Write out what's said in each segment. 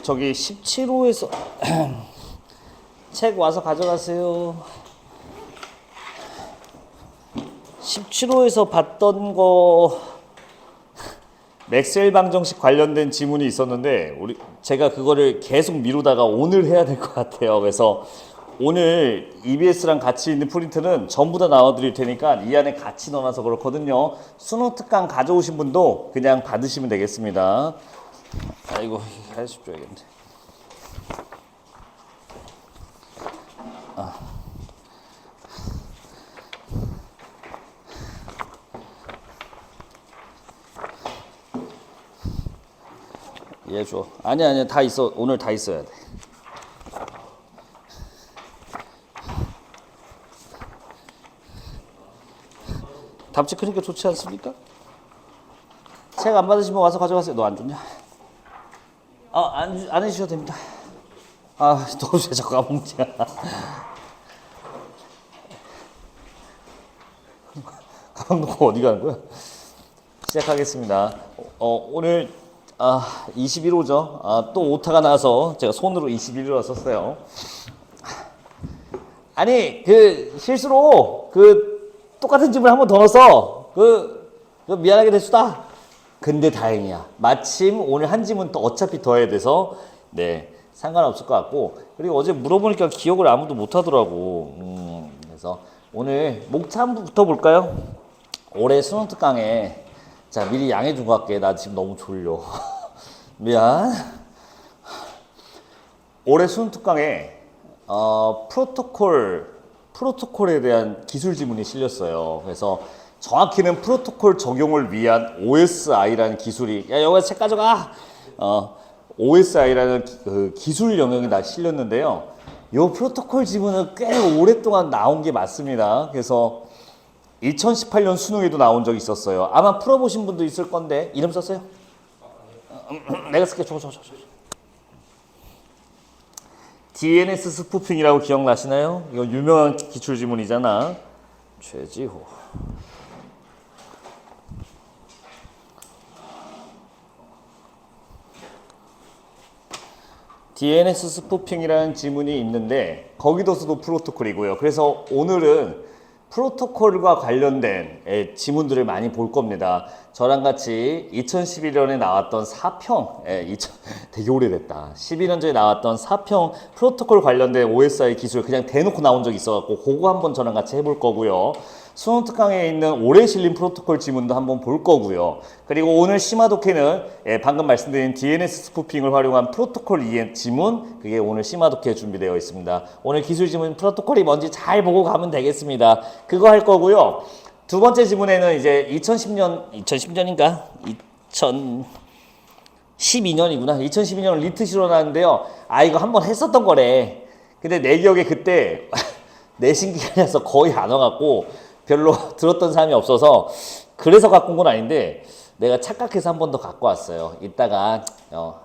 저기 17호에서 책 와서 가져가세요. 17호에서 봤던 거 맥스웰 방정식 관련된 지문이 있었는데 제가 그거를 계속 미루다가 오늘 해야 될 것 같아요. 그래서 오늘 EBS랑 같이 있는 프린트는 전부 다 나와드릴 테니까 이 안에 같이 넣어놔서 그렇거든요. 수능 특강 가져오신 분도 그냥 받으시면 되겠습니다. 아이고, 하나씩 줘야겠네. 얘 줘. 아니야, 다 있어. 오늘 다 있어야 돼. 답지 크니까 좋지 않습니까? 책 안 받으시면 와서 가져가세요. 너 안 줬냐? 안 해주셔도 됩니다. 너 왜 자꾸 까먹냐? 가방 놓고 어디 가는 거야? 시작하겠습니다. 오늘 21호죠. 또 오타가 나서 제가 손으로 21호라 썼어요. 아니 실수로 똑같은 집을 한 번 더 넣어서 미안하게 됐수다. 근데 다행이야. 마침 오늘 한 집은 또 어차피 더 해야 돼서 네 상관없을 것 같고, 그리고 어제 물어보니까 기억을 아무도 못 하더라고. 그래서 오늘 목차부터 볼까요? 올해 수능 특강에 자 미리 양해 주고 갈게. 나 지금 너무 졸려. 미안. 올해 수능 특강에 프로토콜에 대한 기술 지문이 실렸어요. 그래서 정확히는 프로토콜 적용을 위한 OSI라는 기술이, 야 여기서 책 가져가. OSI라는 그 기술 영역이 다 실렸는데요. 이 프로토콜 지문은 꽤 오랫동안 나온 게 맞습니다. 그래서 2018년 수능에도 나온 적이 있었어요. 아마 풀어보신 분도 있을 건데 이름 썼어요? 내가 쓸게. 줘. DNS 스푸핑이라고 기억나시나요? 이거 유명한 기출 지문이잖아. 최지호. DNS 스푸핑이라는 지문이 있는데 거기서도 프로토콜이고요. 그래서 오늘은 프로토콜과 관련된 지문들을 많이 볼 겁니다. 저랑 같이 2011년에 나왔던 4평, 되게 오래됐다. 12년 전에 나왔던 4평 프로토콜 관련된 OSI 기술 그냥 대놓고 나온 적이 있어갖고 그거 한번 저랑 같이 해볼 거고요. 수능 특강에 있는 오래 실린 프로토콜 지문도 한번 볼 거고요. 그리고 오늘 심화독해는 방금 말씀드린 DNS 스푸핑을 활용한 프로토콜 지문, 그게 오늘 심화독해에 준비되어 있습니다. 오늘 기술 지문 프로토콜이 뭔지 잘 보고 가면 되겠습니다. 그거 할 거고요. 두 번째 지문에는 이제 2012년인가? 2012년이구나. 2012년 리트 실어놨는데요. 이거 한번 했었던 거래. 근데 내 기억에 그때 내신 기간이라서 거의 안 와갖고 별로 들었던 사람이 없어서 그래서 갖고 온 건 아닌데 내가 착각해서 한 번 더 갖고 왔어요. 이따가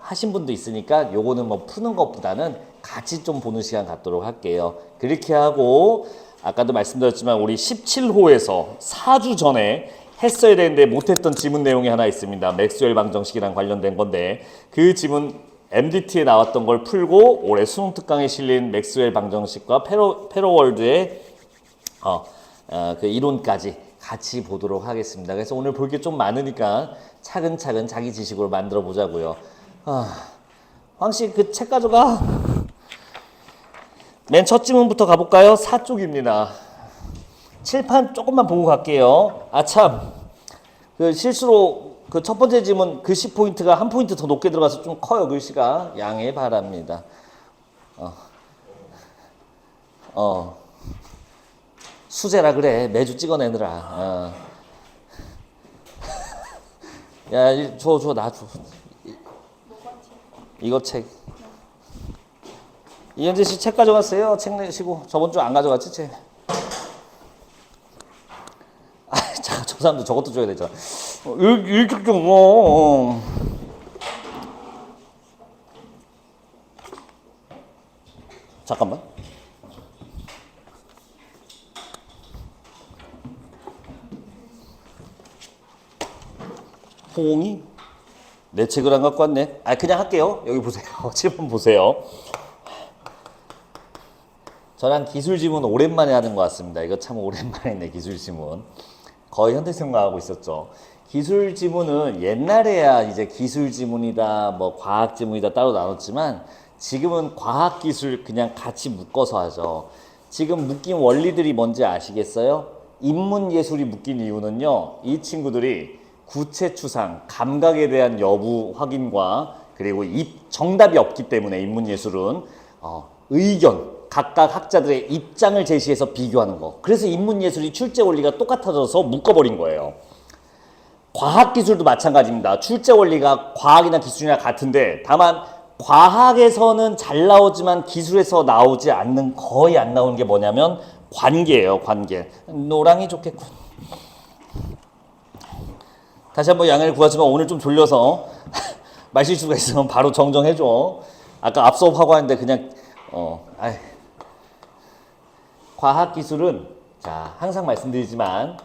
하신 분도 있으니까 요거는 뭐 푸는 것보다는 같이 좀 보는 시간 갖도록 할게요. 그렇게 하고 아까도 말씀드렸지만 우리 17호에서 4주 전에 했어야 되는데 못했던 지문 내용이 하나 있습니다. 맥스웰 방정식이랑 관련된 건데 그 지문 MDT에 나왔던 걸 풀고 올해 수능 특강에 실린 맥스웰 방정식과 페로월드의 그 이론까지 같이 보도록 하겠습니다. 그래서 오늘 볼 게 좀 많으니까 차근차근 자기 지식으로 만들어 보자고요. 황씨 그 책 가져가. 맨 첫 지문부터 가볼까요? 4쪽입니다. 칠판 조금만 보고 갈게요. 참, 그 실수로 그 첫 번째 지문 글씨 포인트가 한 포인트 더 높게 들어가서 좀 커요. 글씨가 양해 바랍니다. 수제라 그래. 매주 찍어내느라. 야, 나 줘. 이거 책. 이현재 씨 책 가져갔어요? 책 내시고. 저번 주 안 가져갔지, 책? 저 사람도 저것도 줘야 되잖아. 이렇게 좀, 잠깐만. 홍이? 내 책을 안 갖고 왔네. 아, 그냥 할게요. 여기 보세요. 지문 보세요. 저랑 기술 지문 오랜만에 하는 것 같습니다. 이거 참 오랜만에 했네, 기술 지문. 거의 현대생활하고 있었죠. 기술 지문은 옛날에야 이제 기술 지문이다, 뭐 과학 지문이다 따로 나눴지만 지금은 과학 기술 그냥 같이 묶어서 하죠. 지금 묶인 원리들이 뭔지 아시겠어요? 인문 예술이 묶인 이유는요, 이 친구들이 구체 추상, 감각에 대한 여부 확인과 그리고 정답이 없기 때문에 인문 예술은 의견, 각각 학자들의 입장을 제시해서 비교하는 거. 그래서 인문 예술이 출제 원리가 똑같아져서 묶어버린 거예요. 과학 기술도 마찬가지입니다. 출제 원리가 과학이나 기술이나 같은데 다만 과학에서는 잘 나오지만 기술에서 나오지 않는, 거의 안 나오는 게 뭐냐면 관계예요. 관계. 노랑이 좋겠군. 다시 한번 양해를 구하지만 오늘 좀 졸려서 말실수가 있으면 바로 정정해줘. 아까 앞수업하고 하는데 그냥 과학기술은 자 항상 말씀드리지만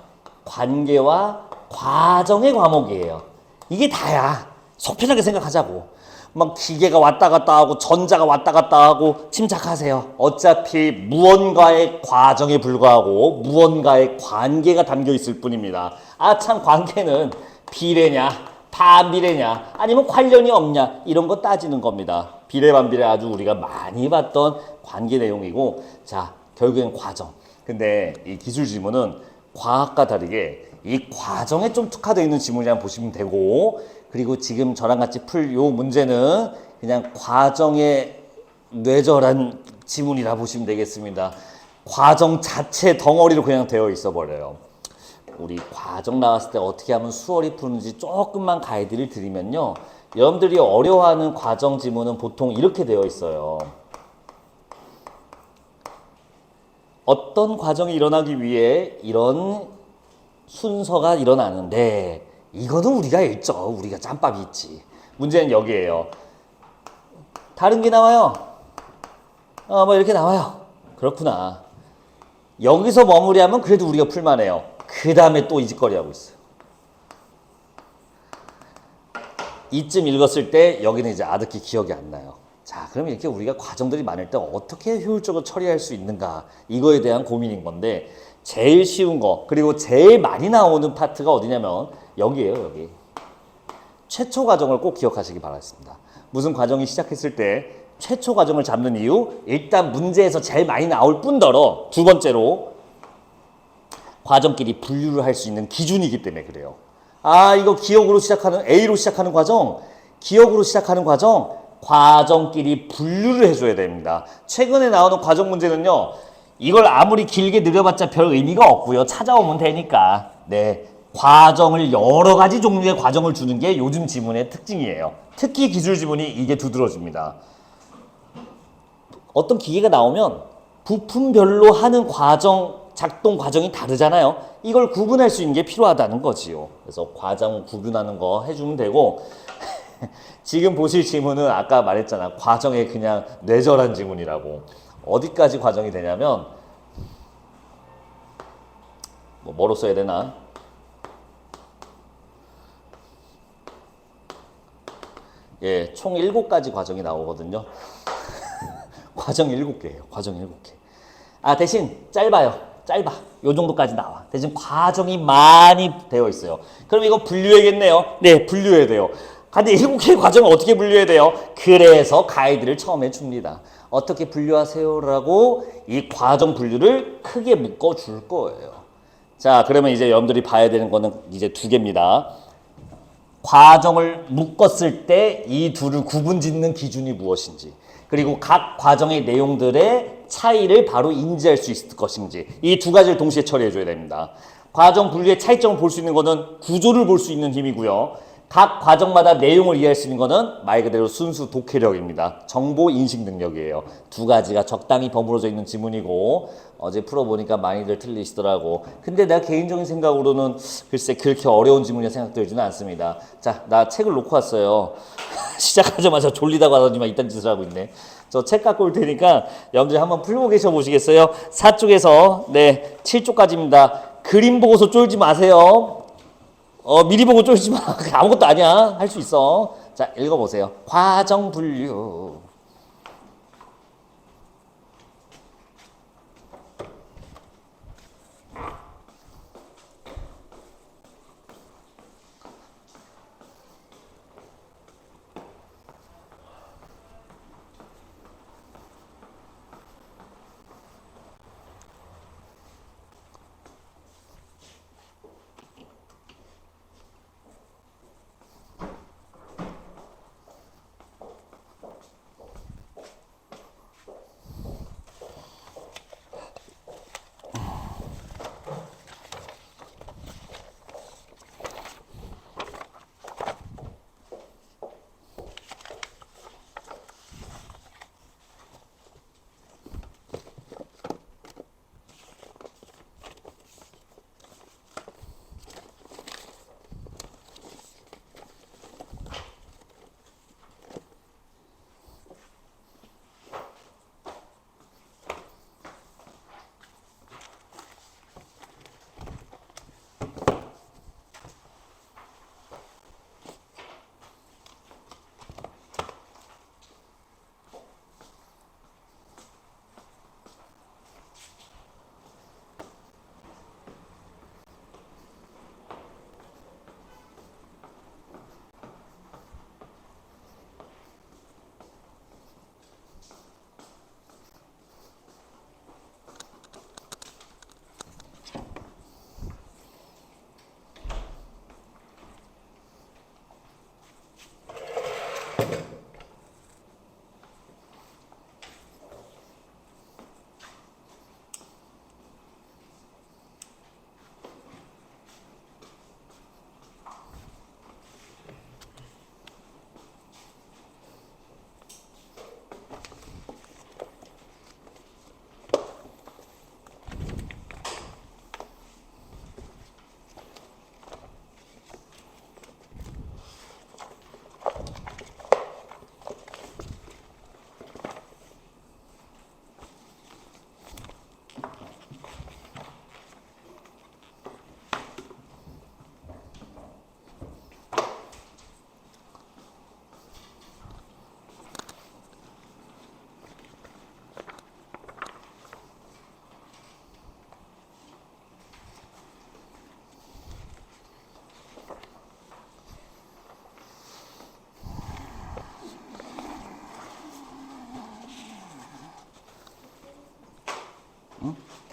관계와 과정의 과목이에요. 이게 다야. 속 편하게 생각하자고. 막 기계가 왔다 갔다 하고 전자가 왔다 갔다 하고 침착하세요. 어차피 무언가의 과정에 불과하고 무언가의 관계가 담겨 있을 뿐입니다. 아 참 관계는 비례냐 반비례냐 아니면 관련이 없냐 이런 거 따지는 겁니다. 비례반비례 아주 우리가 많이 봤던 관계 내용이고 자 결국엔 과정. 근데 이 기술 지문은 과학과 다르게 이 과정에 좀 특화되어 있는 지문이랑 보시면 되고 그리고 지금 저랑 같이 풀 요 문제는 그냥 과정의 뇌절한 지문이라 보시면 되겠습니다. 과정 자체 덩어리로 그냥 되어 있어 버려요. 우리 과정 나왔을 때 어떻게 하면 수월히 푸는지 조금만 가이드를 드리면요. 여러분들이 어려워하는 과정 지문은 보통 이렇게 되어 있어요. 어떤 과정이 일어나기 위해 이런 순서가 일어나는데 이거는 우리가 읽죠. 우리가 짬밥이 있지. 문제는 여기에요. 다른 게 나와요. 뭐 이렇게 나와요. 그렇구나. 여기서 머무리하면 그래도 우리가 풀만해요. 그 다음에 또 이짓거리 하고 있어요. 이쯤 읽었을 때 여기는 이제 아득히 기억이 안 나요. 자, 그럼 이렇게 우리가 과정들이 많을 때 어떻게 효율적으로 처리할 수 있는가 이거에 대한 고민인 건데 제일 쉬운 거 그리고 제일 많이 나오는 파트가 어디냐면 여기에요. 여기. 최초 과정을 꼭 기억하시기 바라겠습니다. 무슨 과정이 시작했을 때 최초 과정을 잡는 이유 일단 문제에서 제일 많이 나올 뿐더러 두 번째로 과정끼리 분류를 할 수 있는 기준이기 때문에 그래요. 아 이거 기억으로 시작하는 A로 시작하는 과정 기억으로 시작하는 과정 과정끼리 분류를 해줘야 됩니다. 최근에 나오는 과정 문제는요. 이걸 아무리 길게 늘려봤자 별 의미가 없고요. 찾아오면 되니까. 네, 과정을 여러 가지 종류의 과정을 주는 게 요즘 지문의 특징이에요. 특히 기술 지문이 이게 두드러집니다. 어떤 기계가 나오면 부품별로 하는 과정, 작동 과정이 다르잖아요. 이걸 구분할 수 있는 게 필요하다는 거지요. 그래서 과정 구분하는 거 해주면 되고 지금 보실 지문은 아까 말했잖아. 과정에 그냥 뇌절한 지문이라고. 어디까지 과정이 되냐면 뭐로 써야 되나? 예, 총 7가지 과정이 나오거든요. 과정 7개예요. 과정 7개. 아, 대신 짧아요. 짧아. 요 정도까지 나와. 대신 과정이 많이 되어 있어요. 그럼 이거 분류해야겠네요. 네, 분류해야 돼요. 근데 7개의 과정을 어떻게 분류해야 돼요? 그래서 가이드를 처음에 줍니다. 어떻게 분류하세요라고 이 과정 분류를 크게 묶어 줄 거예요. 자, 그러면 이제 여러분들이 봐야 되는 거는 이제 2개입니다. 과정을 묶었을 때 이 둘을 구분 짓는 기준이 무엇인지 그리고 각 과정의 내용들의 차이를 바로 인지할 수 있을 것인지 이 2가지를 동시에 처리해 줘야 됩니다. 과정 분류의 차이점을 볼 수 있는 거는 구조를 볼 수 있는 힘이고요. 각 과정마다 내용을 이해할 수 있는 거는 말 그대로 순수 독해력입니다. 정보 인식 능력이에요. 2가지가 적당히 버무려져 있는 지문이고 어제 풀어보니까 많이들 틀리시더라고. 근데 내가 개인적인 생각으로는 글쎄 그렇게 어려운 지문이라 생각되지는 않습니다. 자, 나 책을 놓고 왔어요. 시작하자마자 졸리다고 하더니만 이딴 짓을 하고 있네. 저 책 갖고 올 테니까 여러분들이 한번 풀고 계셔 보시겠어요? 4쪽에서 네 7쪽까지입니다. 그림 보고서 쫄지 마세요. 미리 보고 쫄지 마. 아무것도 아니야. 할 수 있어. 자, 읽어보세요. 과정 분류.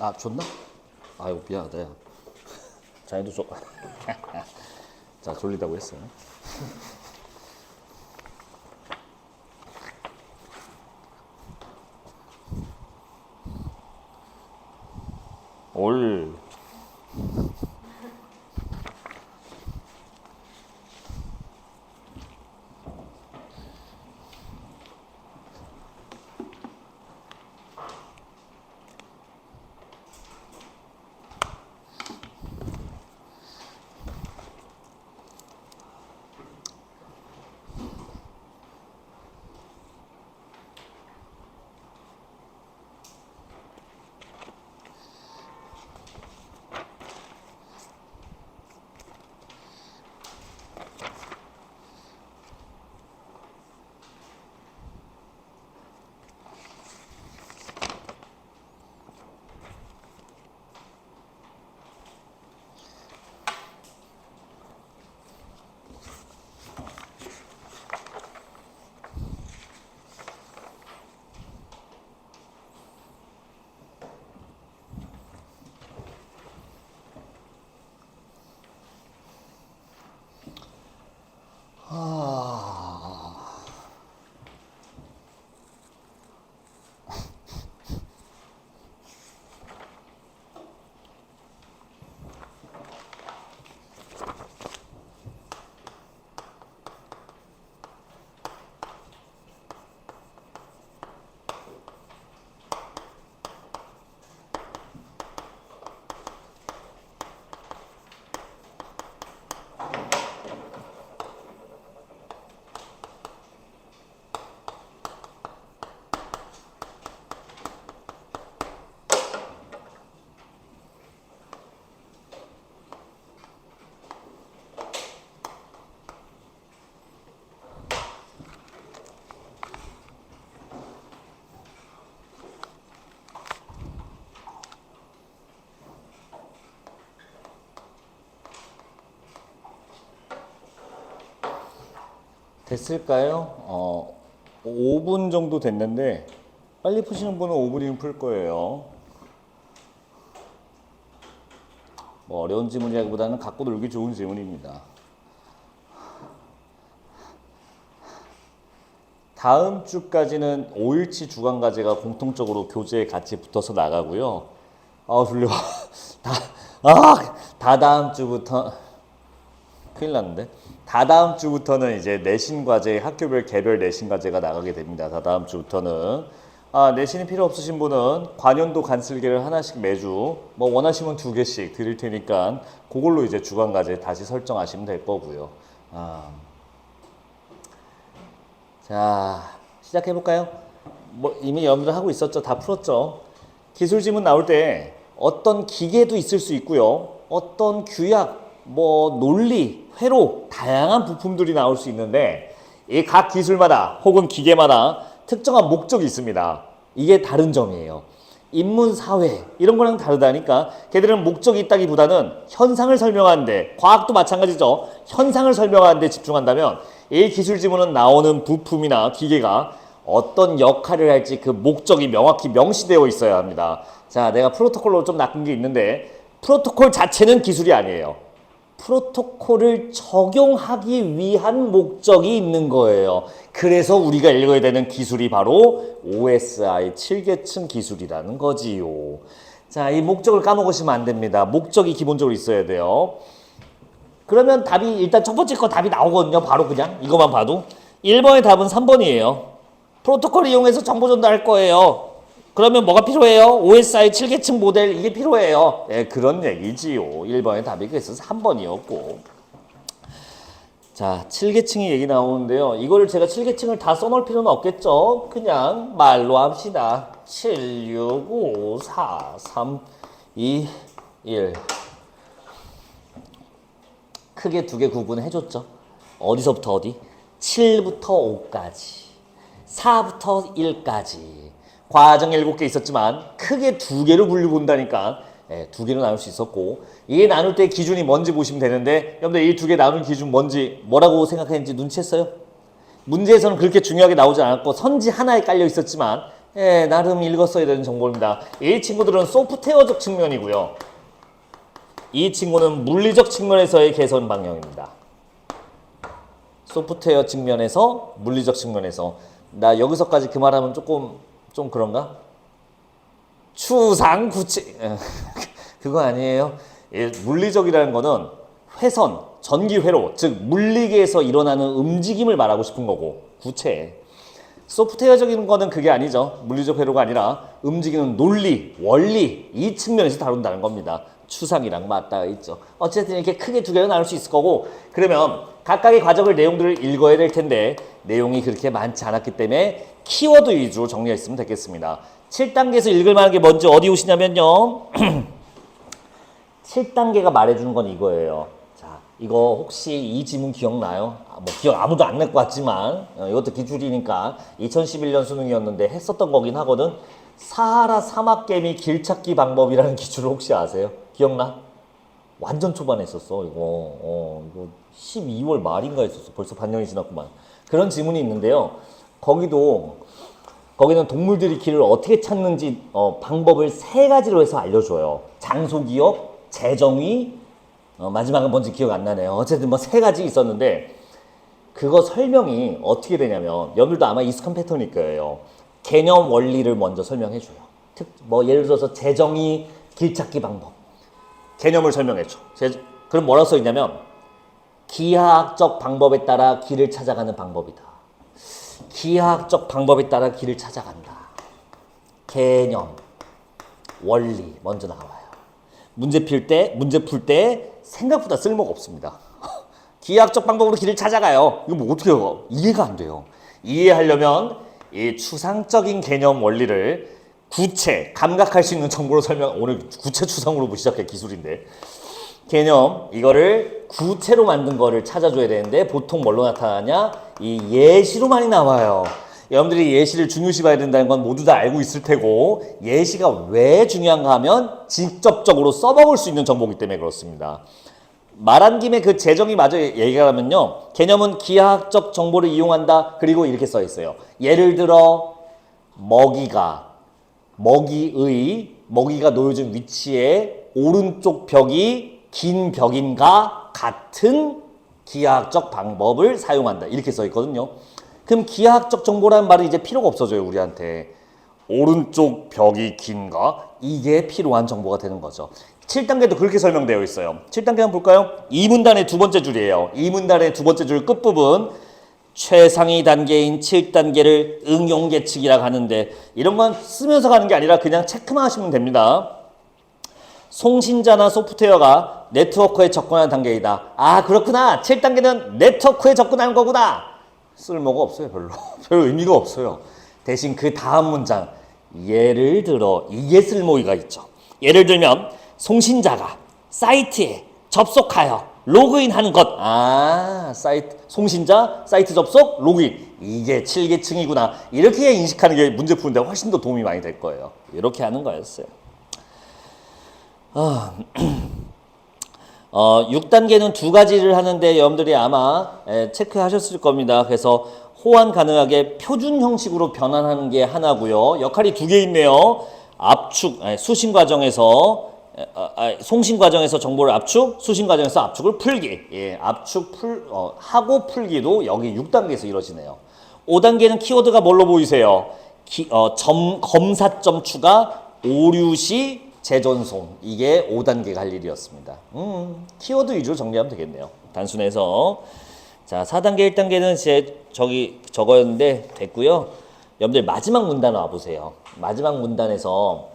아, 줬나? 아이고, 미안하다, 야. 자네도 줘. 자, 졸리다고 했어요. 올. 됐을까요? 5분 정도 됐는데 빨리 푸시는 분은 5분이면 풀 거예요. 뭐 어려운 질문이라기보다는 갖고 놀기 좋은 질문입니다. 다음 주까지는 5일치 주간과제가 공통적으로 교재에 같이 붙어서 나가고요. 졸려. 다다음 주부터 큰일 났는데. 다다음 주부터는 이제 내신 과제, 학교별 개별 내신 과제가 나가게 됩니다. 다다음 주부터는. 내신이 필요 없으신 분은 관연도 간슬개를 하나씩 매주 뭐 원하시면 2개씩 드릴 테니까 그걸로 이제 주간 과제 다시 설정하시면 될 거고요. 자, 시작해 볼까요? 뭐 이미 여러분들 하고 있었죠? 다 풀었죠? 기술 지문 나올 때 어떤 기계도 있을 수 있고요. 어떤 규약, 뭐 논리, 회로 다양한 부품들이 나올 수 있는데 이 각 기술마다 혹은 기계마다 특정한 목적이 있습니다. 이게 다른 점이에요. 인문, 사회 이런 거랑 다르다니까 걔들은 목적이 있다기보다는 현상을 설명하는데 과학도 마찬가지죠. 현상을 설명하는 데 집중한다면 이 기술 지문은 나오는 부품이나 기계가 어떤 역할을 할지 그 목적이 명확히 명시되어 있어야 합니다. 자, 내가 프로토콜로 좀 낚은 게 있는데 프로토콜 자체는 기술이 아니에요. 프로토콜을 적용하기 위한 목적이 있는 거예요. 그래서 우리가 읽어야 되는 기술이 바로 OSI 7계층 기술이라는 거지요. 자, 이 목적을 까먹으시면 안 됩니다. 목적이 기본적으로 있어야 돼요. 그러면 답이 일단 첫 번째 거 답이 나오거든요. 바로 그냥 이거만 봐도 1번의 답은 3번이에요. 프로토콜을 이용해서 정보 전달할 거예요. 그러면 뭐가 필요해요? OSI 7계층 모델 이게 필요해요. 네, 그런 얘기지요. 1번의 답이 그래서 3번이었고. 자, 7계층이 얘기 나오는데요. 이거를 제가 7계층을 다 써놓을 필요는 없겠죠. 그냥 말로 합시다. 7, 6, 5, 4, 3, 2, 1. 크게 2개 구분해줬죠. 어디서부터 어디? 7부터 5까지. 4부터 1까지. 과정 7개 있었지만 크게 2개로 분류본다니까 2개로 나눌 수 있었고 이게 나눌 때 기준이 뭔지 보시면 되는데 여러분들 이 2개 나눌 기준 뭔지 뭐라고 생각했는지 눈치챘어요? 문제에서는 그렇게 중요하게 나오지 않았고 선지 하나에 깔려 있었지만 나름 읽었어야 되는 정보입니다. 이 친구들은 소프트웨어적 측면이고요. 이 친구는 물리적 측면에서의 개선 방향입니다. 소프트웨어 측면에서 물리적 측면에서 나 여기서까지 그 말하면 좀 그런가? 추상 구체 그거 아니에요. 물리적이라는 거는 회선, 전기 회로, 즉 물리계에서 일어나는 움직임을 말하고 싶은 거고 구체. 소프트웨어적인 거는 그게 아니죠. 물리적 회로가 아니라 움직이는 논리, 원리 이 측면에서 다룬다는 겁니다. 추상이랑 맞닿아 있죠. 어쨌든 이렇게 크게 2개로 나눌 수 있을 거고 그러면 각각의 과정을 내용들을 읽어야 될 텐데 내용이 그렇게 많지 않았기 때문에 키워드 위주로 정리했으면 되겠습니다. 7단계에서 읽을 만한 게 뭔지 어디 오시냐면요. 7단계가 말해주는 건 이거예요. 자, 이거 혹시 이 지문 기억나요? 뭐 기억 아무도 안 낼 것 같지만 이것도 기출이니까 2011년 수능이었는데 했었던 거긴 하거든. 사하라 사막개미 길찾기 방법이라는 기출을 혹시 아세요? 기억나? 완전 초반에 했었어 이거. 이거 12월 말인가 했었어. 벌써 반년이 지났구만. 그런 지문이 있는데요. 거기는 동물들이 길을 어떻게 찾는지 방법을 3가지로 해서 알려줘요. 장소 기억, 재정의, 마지막은 뭔지 기억 안 나네요. 어쨌든 뭐 3가지 있었는데 그거 설명이 어떻게 되냐면 여러분들도 아마 익숙한 패턴일 거예요. 개념 원리를 먼저 설명해줘요. 뭐 예를 들어서 재정의 길찾기 방법 개념을 설명해줘. 그럼 뭐라고 써있냐면 기하학적 방법에 따라 길을 찾아가는 방법이다. 기하학적 방법에 따라 길을 찾아간다. 개념, 원리 먼저 나와요. 문제 풀 때 생각보다 쓸모가 없습니다. 기하학적 방법으로 길을 찾아가요. 이거 뭐 어떻게 해요? 이해가 안 돼요. 이해하려면 이 추상적인 개념 원리를 구체, 감각할 수 있는 정보로 오늘 구체 추상으로 시작해 기술인데 개념 이거를 구체로 만든 거를 찾아줘야 되는데 보통 뭘로 나타나냐? 이 예시로 많이 나와요. 여러분들이 예시를 중요시 봐야 된다는 건 모두 다 알고 있을 테고 예시가 왜 중요한가 하면 직접적으로 써먹을 수 있는 정보이기 때문에 그렇습니다. 말한 김에 그 재정이 마저 얘기하면요. 개념은 기하학적 정보를 이용한다. 그리고 이렇게 써 있어요. 예를 들어 먹이가 놓여진 위치에 오른쪽 벽이 긴 벽인가 같은 기하학적 방법을 사용한다. 이렇게 써 있거든요. 그럼 기하학적 정보라는 말은 이제 필요가 없어져요, 우리한테. 오른쪽 벽이 긴가? 이게 필요한 정보가 되는 거죠. 7단계도 그렇게 설명되어 있어요. 7단계 한번 볼까요? 2문단의 두 번째 줄이에요. 2문단의 두 번째 줄 끝부분. 최상위 단계인 7단계를 응용 계측이라고 하는데 이런 건 쓰면서 가는 게 아니라 그냥 체크만 하시면 됩니다. 송신자나 소프트웨어가 네트워크에 접근하는 단계이다. 아, 그렇구나. 7단계는 네트워크에 접근하는 거구나. 쓸모가 없어요, 별로. 별 의미가 없어요. 대신 그 다음 문장. 예를 들어 이게 쓸모가 있죠. 예를 들면 송신자가 사이트에 접속하여 로그인하는 것. 아, 송신자, 사이트 접속, 로그인. 이게 7계층이구나. 이렇게 인식하는 게 문제 푸는데 훨씬 더 도움이 많이 될 거예요. 이렇게 하는 거였어요. 6단계는 두 가지를 하는데 여러분들이 아마 체크하셨을 겁니다. 그래서 호환 가능하게 표준 형식으로 변환하는 게 하나고요. 역할이 두 개 있네요. 수신 과정에서 송신 과정에서 정보를 수신 과정에서 압축을 풀기. 예, 하고 풀기도 여기 6단계에서 이루어지네요. 5단계는 키워드가 뭘로 보이세요? 검사점 추가, 오류 시 재전송. 이게 5단계가 할 일이었습니다. 키워드 위주로 정리하면 되겠네요. 단순해서. 자, 4단계, 1단계는 이제 저거였는데 됐고요. 여러분들 마지막 문단 와보세요. 마지막 문단에서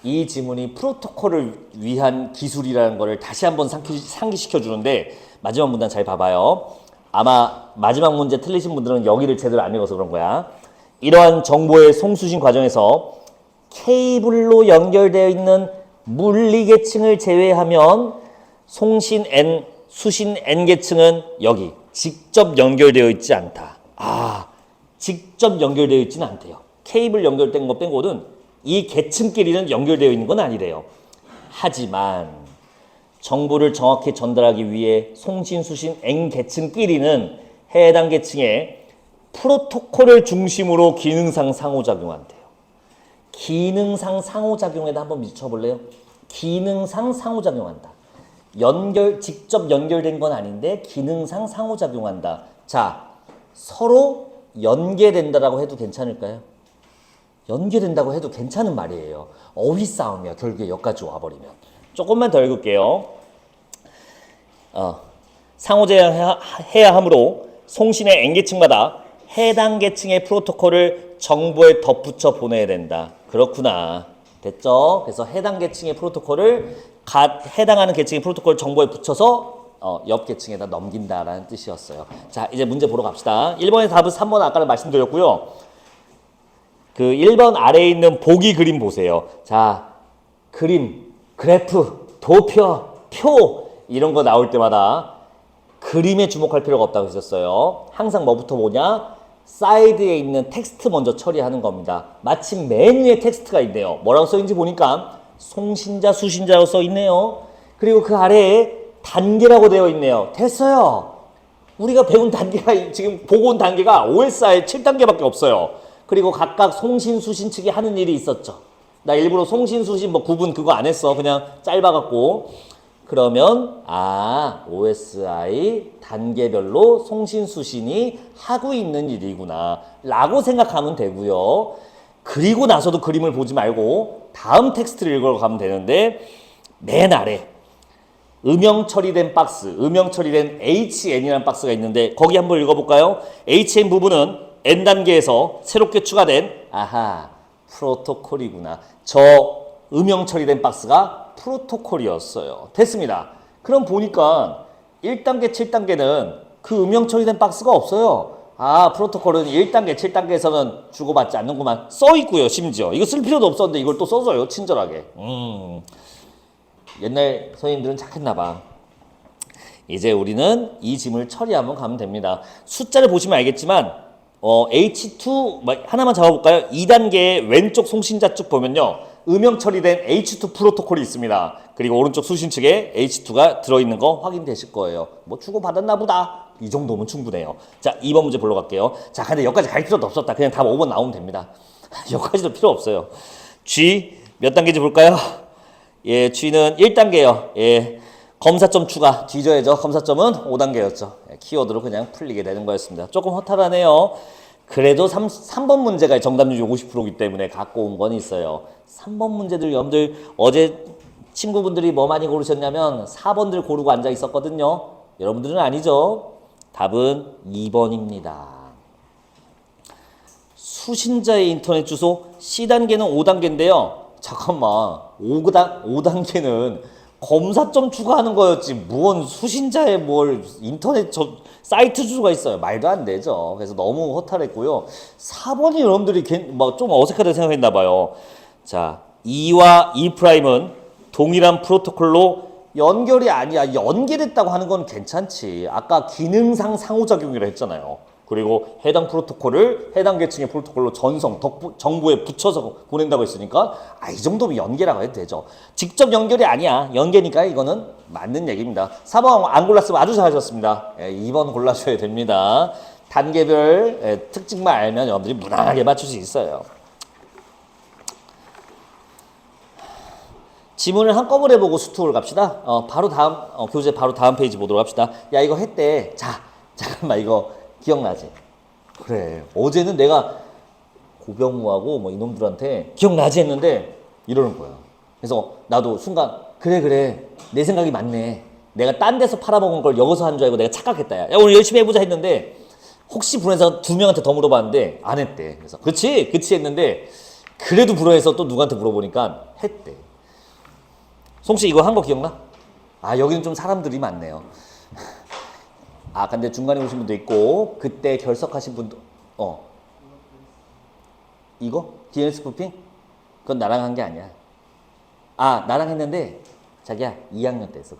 이 지문이 프로토콜을 위한 기술이라는 거를 다시 한번 상기시켜 주는데 마지막 문단 잘 봐봐요. 아마 마지막 문제 틀리신 분들은 여기를 제대로 안 읽어서 그런 거야. 이러한 정보의 송수신 과정에서 케이블로 연결되어 있는 물리 계층을 제외하면 수신 N 계층은 여기 직접 연결되어 있지 않다. 아, 직접 연결되어 있지는 않대요. 케이블 연결된 거 빼고는 이 계층끼리는 연결되어 있는 건 아니래요. 하지만 정보를 정확히 전달하기 위해 송신수신 N 계층끼리는 해당 계층의 프로토콜을 중심으로 기능상 상호작용한대요. 기능상 상호작용에다 한번 미쳐볼래요? 기능상 상호작용한다. 직접 연결된 건 아닌데 기능상 상호작용한다. 자, 서로 연계된다라고 해도 괜찮을까요? 연계된다고 해도 괜찮은 말이에요. 어휘 싸움이야. 결국에 여기까지 와버리면. 조금만 더 읽을게요. 상호작용해야 하므로 송신의 N계층마다 해당 계층의 프로토콜을 정보에 덧붙여 보내야 된다. 그렇구나. 됐죠? 그래서 해당 계층의 프로토콜을 해당하는 계층의 프로토콜 정보에 붙여서 옆 계층에다 넘긴다라는 뜻이었어요. 자, 이제 문제 보러 갑시다. 1번의 답은 3번 아까는 말씀드렸고요. 그 1번 아래에 있는 보기 그림 보세요. 자, 그림, 그래프, 도표, 표 이런 거 나올 때마다 그림에 주목할 필요가 없다고 했었어요. 항상 뭐부터 보냐? 사이드에 있는 텍스트 먼저 처리하는 겁니다. 마침 맨 위에 텍스트가 있네요. 뭐라고 써있는지 보니까 송신자, 수신자라고 써있네요. 그리고 그 아래에 단계라고 되어 있네요. 됐어요. 우리가 배운 단계가 지금 보고 온 단계가 OSI의 7단계밖에 없어요. 그리고 각각 송신, 수신 측이 하는 일이 있었죠. 나 일부러 송신, 수신 구분 그거 안 했어. 그냥 짧아갖고. 그러면 OSI 단계별로 송신, 수신이 하고 있는 일이구나 라고 생각하면 되고요. 그리고 나서도 그림을 보지 말고 다음 텍스트를 읽어가면 되는데 맨 아래 음영 처리된 박스, 음영 처리된 HN이라는 박스가 있는데 거기 한번 읽어볼까요? HN 부분은 N단계에서 새롭게 추가된 프로토콜이구나. 저 음영 처리된 박스가 프로토콜이었어요. 됐습니다. 그럼 보니까 1단계, 7단계는 그 음영 처리된 박스가 없어요. 프로토콜은 1단계, 7단계에서는 주고받지 않는구만. 써있고요, 심지어. 이거 쓸 필요도 없었는데 이걸 또 써줘요, 친절하게. 옛날 선생님들은 착했나봐. 이제 우리는 이 지문을 처리하면 가면 됩니다. 숫자를 보시면 알겠지만 H2 하나만 잡아볼까요? 2단계의 왼쪽 송신자 쭉 보면요. 음영 처리된 H2 프로토콜이 있습니다. 그리고 오른쪽 수신 측에 H2가 들어있는 거 확인되실 거예요. 뭐 주고받았나 보다. 이 정도면 충분해요. 자, 2번 문제 보러 갈게요. 자, 근데 여기까지 갈 필요도 없었다. 그냥 답 5번 나오면 됩니다. 여기까지도 필요 없어요. G 몇 단계인지 볼까요? 예, G는 1단계요. 예, 검사점 추가. 뒤져야죠. 검사점은 5단계였죠. 예, 키워드로 그냥 풀리게 되는 거였습니다. 조금 허탈하네요. 그래도 3번 문제가 정답률이 50%이기 때문에 갖고 온 건 있어요. 3번 문제들 여러분들 어제 친구분들이 뭐 많이 고르셨냐면 4번들 고르고 앉아 있었거든요. 여러분들은 아니죠. 답은 2번입니다. 수신자의 인터넷 주소 C단계는 5단계인데요. 잠깐만 5단계는 검사점 추가하는 거였지 뭔 수신자의 뭘 인터넷 사이트 주소가 있어요. 말도 안 되죠. 그래서 너무 허탈했고요. 4번이 여러분들이 좀 어색하다고 생각했나 봐요. 자, 2와 2'은 동일한 프로토콜로 연결이 아니야. 연결했다고 하는 건 괜찮지. 아까 기능상 상호작용이라 했잖아요. 그리고 해당 프로토콜을 해당 계층의 프로토콜로 정보에 붙여서 보낸다고 했으니까 이 정도면 연계라고 해도 되죠. 직접 연결이 아니야. 연계니까 이거는 맞는 얘기입니다. 4번 안 골랐으면 아주 잘하셨습니다. 2번 골라줘야 됩니다. 단계별 특징만 알면 여러분들이 무난하게 맞출 수 있어요. 지문을 한꺼번에 보고 수투를 갑시다. 바로 다음 교재 바로 다음 페이지 보도록 합시다. 야 이거 했대. 자 잠깐만 이거 기억나지? 그래 어제는 내가 고병우하고 뭐 이놈들한테 기억나지 했는데 이러는 거야. 그래서 나도 순간 그래 내 생각이 맞네. 내가 딴 데서 팔아먹은 걸 여기서 한 줄 알고 내가 착각했다. 야 오늘 열심히 해보자 했는데 혹시 불안해서 2명한테 더 물어봤는데 안 했대. 그래서 그치 했는데 그래도 불안해서 또 누구한테 물어보니까 했대. 송씨 이거 한 거 기억나? 여기는 좀 사람들이 많네요. 근데 중간에 오신 분도 있고 그때 결석하신 분도 이거? DNS 스푸핑? 그건 나랑 한 게 아니야. 나랑 했는데 자기야 2학년 때 했어.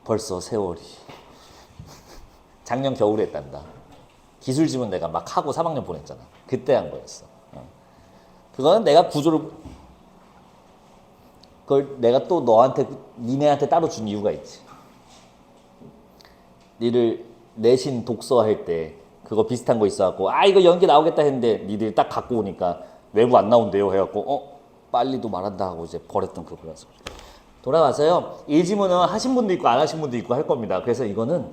벌써 세월이. 작년 겨울에 했단다. 기술 지문 내가 막 하고 3학년 보냈잖아. 그때 한 거였어. 그거는 내가 구조를 그걸 내가 또 니네한테 따로 준 이유가 있지. 니들 내신 독서할 때 그거 비슷한 거 있어갖고 이거 연계 나오겠다 했는데 니들이 딱 갖고 오니까 외부 안 나온대요 해갖고 빨리도 말한다 하고 이제 버렸던 그거라서. 돌아와서요. 이 지문은 하신 분도 있고 안 하신 분도 있고 할 겁니다. 그래서 이거는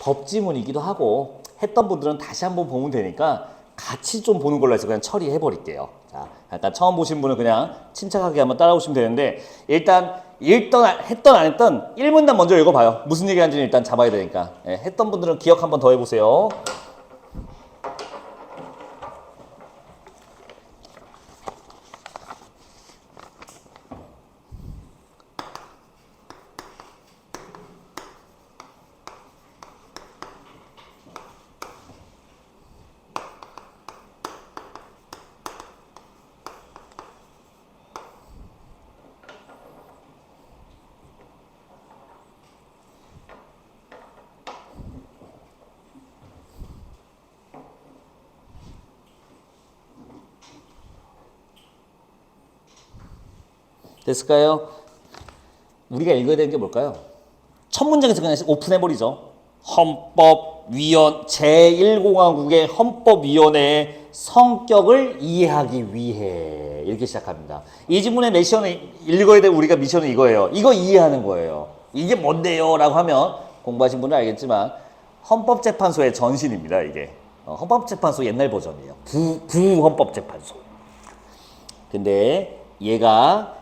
법지문이기도 하고 했던 분들은 다시 한번 보면 되니까 같이 좀 보는 걸로 해서 그냥 처리해 버릴게요. 자, 약간 처음 보신 분은 그냥 침착하게 한번 따라오시면 되는데 일단 했던 안 했던 1문단 먼저 읽어봐요. 무슨 얘기 하는지는 일단 잡아야 되니까. 했던 분들은 기억 한번 더 해보세요. 됐을까요? 우리가 읽어야 되는 게 뭘까요? 첫 문장에서 그냥 오픈해버리죠. 제1공화국의 헌법위원회의 성격을 이해하기 위해 이렇게 시작합니다. 이 지문의 미션을 읽어야 될 우리가 미션은 이거예요. 이거 이해하는 거예요. 이게 뭔데요? 라고 하면 공부하신 분은 알겠지만 헌법재판소의 전신입니다. 이게 헌법재판소 옛날 버전이에요. 부헌법재판소. 근데 얘가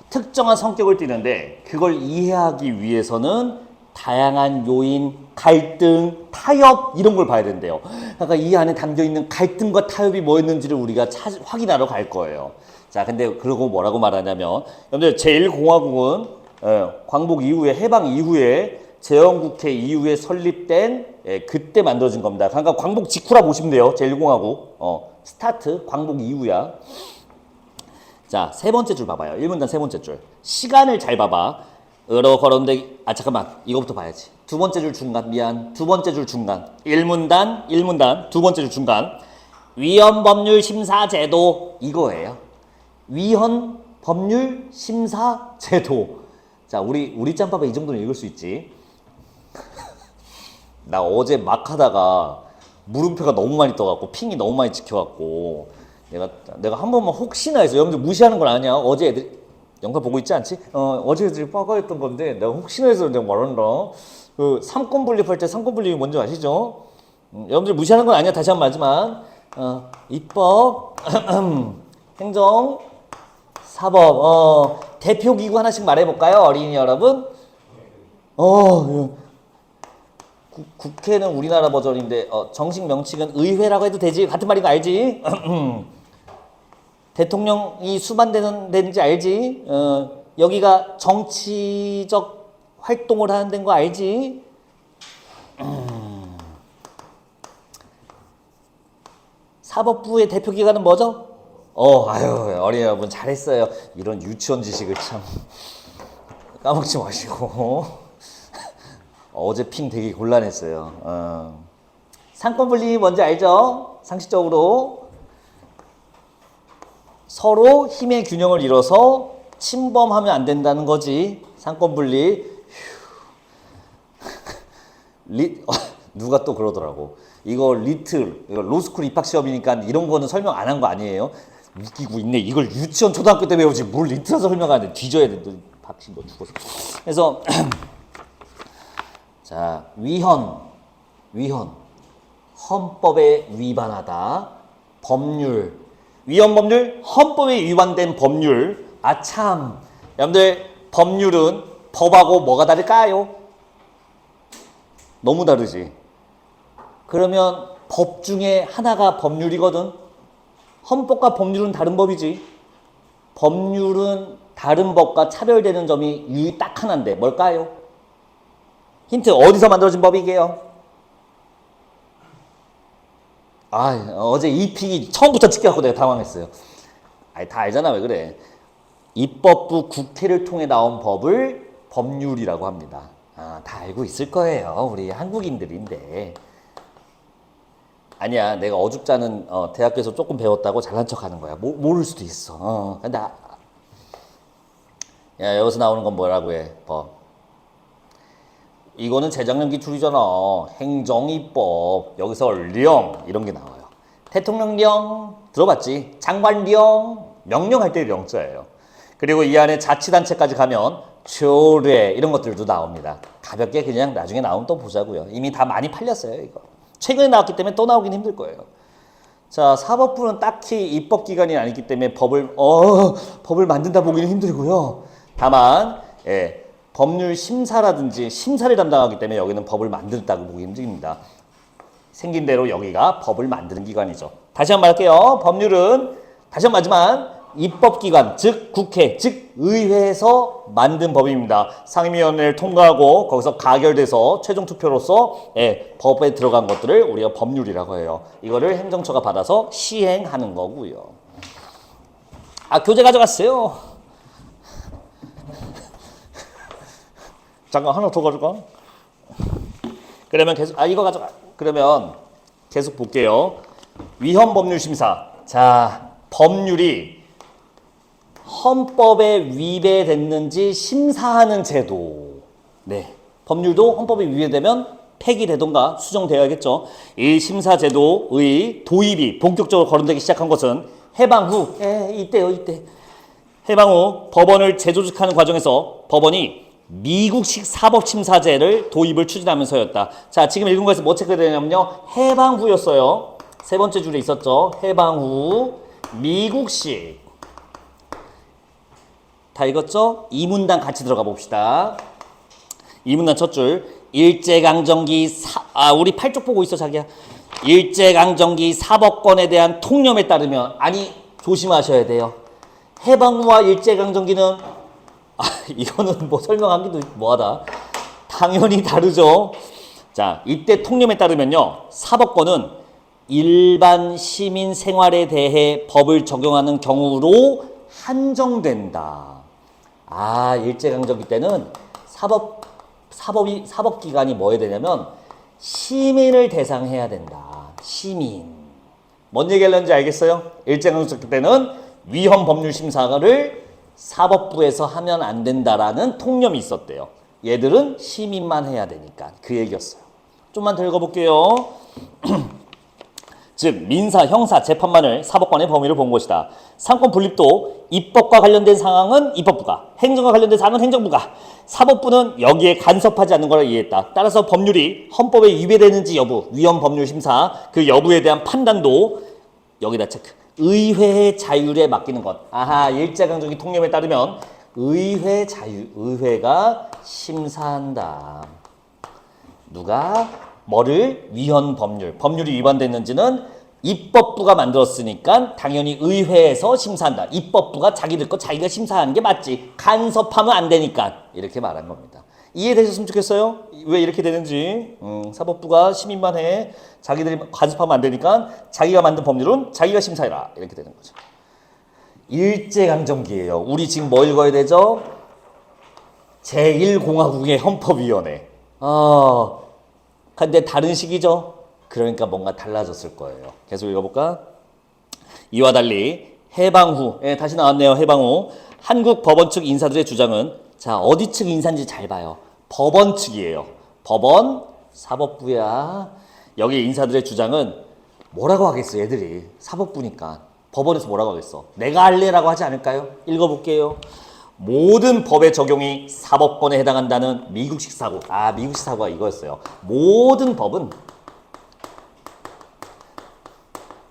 특정한 성격을 띠는데 그걸 이해하기 위해서는 다양한 요인, 갈등, 타협 이런 걸 봐야 된대요. 그러니까 이 안에 담겨있는 갈등과 타협이 뭐였는지를 우리가 확인하러 갈 거예요. 자, 근데 그러고 뭐라고 말하냐면 여러분들 제1공화국은 광복 이후에 해방 이후에 재헌국회 이후에 설립된 그때 만들어진 겁니다. 그러니까 광복 직후라 보시면 돼요. 제1공화국 스타트 광복 이후야. 자, 세 번째 줄 봐봐요. 1문단 세 번째 줄. 시간을 잘 봐봐. 걸었는데, 잠깐만. 이거부터 봐야지. 두 번째 줄 중간. 두 번째 줄 중간. 1문단, 두 번째 줄 중간. 위헌법률 심사제도. 이거예요. 위헌 법률 심사 제도. 자, 우리 짬밥에 이 정도는 읽을 수 있지. 나 어제 막 하다가 물음표가 너무 많이 떠갖고 핑이 너무 많이 찍혀갖고 내가 한 번만 혹시나 해서 여러분들 무시하는 건 아니야. 어제 애들 영상 보고 있지 않지? 어제 애들이 빠가했던 건데 내가 혹시나 해서 내가 말한다. 그 삼권 분립할 때 삼권 분립이 뭔지 아시죠? 여러분들 무시하는 건 아니야. 다시 한 번 말하지만 입법, 행정, 사법, 대표 기구 하나씩 말해볼까요, 어린이 여러분? 국회는 우리나라 버전인데 정식 명칭은 의회라고 해도 되지. 같은 말인 거 알지? 대통령이 수반되는 데인지 알지? 여기가 정치적 활동을 하는 데인 거 알지? 사법부의 대표 기관은 뭐죠? 어린이 여러분 잘했어요. 이런 유치원 지식을 참 까먹지 마시고. 어제 핑 되게 곤란했어요. 상권분립이 뭔지 알죠? 상식적으로 서로 힘의 균형을 이뤄서 침범하면 안 된다는 거지. 상권분립. 누가 또 그러더라고. 이거 로스쿨 입학시험이니까 이런 거는 설명 안 한 거 아니에요? 웃기고 있네. 이걸 유치원 초등학교 때 배우지 뭘 리트라서 설명하는데 뒤져야 돼. 박씨 너 죽었어. 그래서 자, 위헌 헌법에 위반하다. 법률, 위헌 법률, 헌법에 위반된 법률. 아참, 여러분들 법률은 법하고 뭐가 다를까요? 너무 다르지. 그러면 법 중에 하나가 법률이거든. 헌법과 법률은 다른 법이지. 법률은 다른 법과 차별되는 점이 딱 하나인데 뭘까요? 힌트, 어디서 만들어진 법이게요? 어제 이 픽이 처음부터 찍혀갖고 내가 당황했어요. 다 알잖아. 왜 그래? 입법부 국회를 통해 나온 법을 법률이라고 합니다. 다 알고 있을 거예요. 우리 한국인들인데. 아니야, 내가 어줍잖은 대학교에서 조금 배웠다고 잘난 척하는 거야. 모를 수도 있어. 근데 야, 여기서 나오는 건 뭐라고 해? 법. 이거는 재작년 기출이잖아. 행정입법. 여기서 령 이런 게 나와요. 대통령령 들어봤지? 장관령 명령할 때 령자예요. 그리고 이 안에 자치단체까지 가면 조례 이런 것들도 나옵니다. 가볍게 그냥 나중에 나오면 또 보자고요. 이미 다 많이 팔렸어요. 이거 최근에 나왔기 때문에 또 나오긴 힘들 거예요. 자, 사법부는 딱히 입법기관이 아니기 때문에 법을 만든다 보기는 힘들고요. 다만 법률 심사라든지 심사를 담당하기 때문에 여기는 법을 만든다고 보기 힘듭니다. 생긴 대로 여기가 법을 만드는 기관이죠. 다시 한번 말할게요. 법률은 다시 한번 말하지만 입법기관, 즉 국회, 즉 의회에서 만든 법입니다. 상임위원회를 통과하고 거기서 가결돼서 최종 투표로서 법에 들어간 것들을 우리가 법률이라고 해요. 이거를 행정처가 받아서 시행하는 거고요. 교재 가져갔어요. 잠깐 하나 더 가져가. 그러면 계속 이거 가져가. 그러면 계속 볼게요. 위헌 법률 심사. 자, 법률이 헌법에 위배됐는지 심사하는 제도. 네. 법률도 헌법에 위배되면 폐기되던가 수정되어야겠죠. 이 심사 제도의 도입이 본격적으로 거론되기 시작한 것은 해방 후, 이때요. 해방 후 법원을 재조직하는 과정에서 법원이 미국식 사법심사제를 도입을 추진하면서였다. 자, 지금 읽은 거에서 뭐 체크해야 되냐면요. 해방 후였어요. 세 번째 줄에 있었죠. 해방 후 미국식. 다 읽었죠? 이 문단 같이 들어가 봅시다. 이 문단 첫 줄. 일제강점기 우리 팔쪽 보고 있어 자기야. 일제강점기 사법권에 대한 통념에 따르면 조심하셔야 돼요. 해방 후와 일제강점기는 이거는 뭐 설명하기도 뭐하다. 당연히 다르죠. 자, 이때 통념에 따르면요. 사법권은 일반 시민 생활에 대해 법을 적용하는 경우로 한정된다. 일제강점기 때는 사법기관이 뭐 해야 되냐면 시민을 대상해야 된다. 시민. 뭔 얘기 하려는지 알겠어요? 일제강점기 때는 위헌 법률 심사를 사법부에서 하면 안 된다라는 통념이 있었대요. 얘들은 시민만 해야 되니까 그 얘기였어요. 좀만 더 읽어볼게요. 즉 민사, 형사, 재판만을 사법관의 범위를 본 것이다. 상권 분립도 입법과 관련된 상황은 입법부가, 행정과 관련된 상황은 행정부가, 사법부는 여기에 간섭하지 않는 거라 이해했다. 따라서 법률이 헌법에 위배되는지 여부, 위헌 법률 심사, 그 여부에 대한 판단도 여기다 체크. 의회의 자율에 맡기는 것. 아하, 일제강점기 통념에 따르면 의회 자율, 의회가 심사한다. 누가 뭐를 위헌 법률, 법률이 위반됐는지는 입법부가 만들었으니까 당연히 의회에서 심사한다. 입법부가 자기들 거 자기가 심사하는 게 맞지. 간섭하면 안 되니까 이렇게 말한 겁니다. 이해되셨으면 좋겠어요? 왜 이렇게 되는지. 사법부가 시민만 해. 자기들이 간섭하면 안 되니까 자기가 만든 법률은 자기가 심사해라. 이렇게 되는 거죠. 일제강점기예요. 우리 지금 뭐 읽어야 되죠? 제1공화국의 헌법위원회. 근데 다른 시기죠? 그러니까 뭔가 달라졌을 거예요. 계속 읽어볼까? 이와 달리 해방 후, 다시 나왔네요. 해방 후 한국 법원 측 인사들의 주장은 자, 어디 측 인사인지 잘 봐요. 법원 측이에요. 법원, 사법부야. 여기 인사들의 주장은 뭐라고 하겠어, 얘들이. 사법부니까. 법원에서 뭐라고 하겠어. 내가 할래라고 하지 않을까요? 읽어볼게요. 모든 법의 적용이 사법권에 해당한다는 미국식 사고. 미국식 사고가 이거였어요. 모든 법은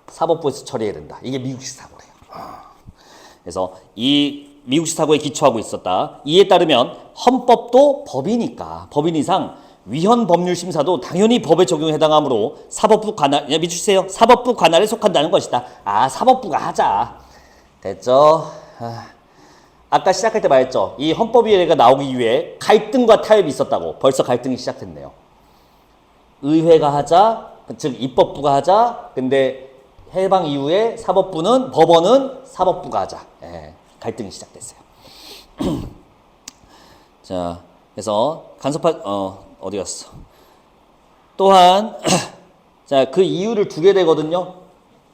사법부에서 처리해야 된다. 이게 미국식 사고래요. 그래서 이 미국식 사고에 기초하고 있었다. 이에 따르면 헌법도 법이니까 법인 이상 위헌 법률 심사도 당연히 법에 적용에 해당하므로 사법부 관할, 밑주세요. 사법부 관할에 속한다는 것이다. 사법부가 하자. 됐죠? 아까 시작할 때 말했죠. 이 헌법위원회가 나오기 이후에 갈등과 타협이 있었다고. 벌써 갈등이 시작됐네요. 의회가 하자, 즉 입법부가 하자. 근데 해방 이후에 사법부는, 법원은 사법부가 하자. 갈등이 시작됐어요. 자, 그래서 어디 갔어? 또한 자, 그 이유를 두게 되거든요.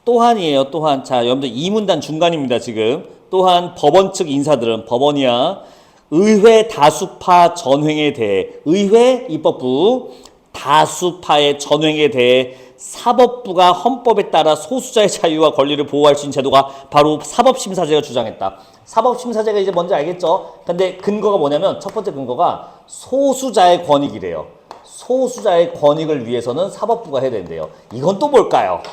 또한이에요. 또한. 자, 여러분들 이 문단 중간입니다. 지금. 또한 법원 측 인사들은 법원이야. 의회 다수파 전횡에 대해 의회 입법부 다수파의 전횡에 대해 사법부가 헌법에 따라 소수자의 자유와 권리를 보호할 수 있는 제도가 바로 사법심사제가 주장했다. 사법심사제가 이제 뭔지 알겠죠? 근데 근거가 뭐냐면 첫 번째 근거가 소수자의 권익이래요. 소수자의 권익을 위해서는 사법부가 해야 된대요. 이건 또 뭘까요?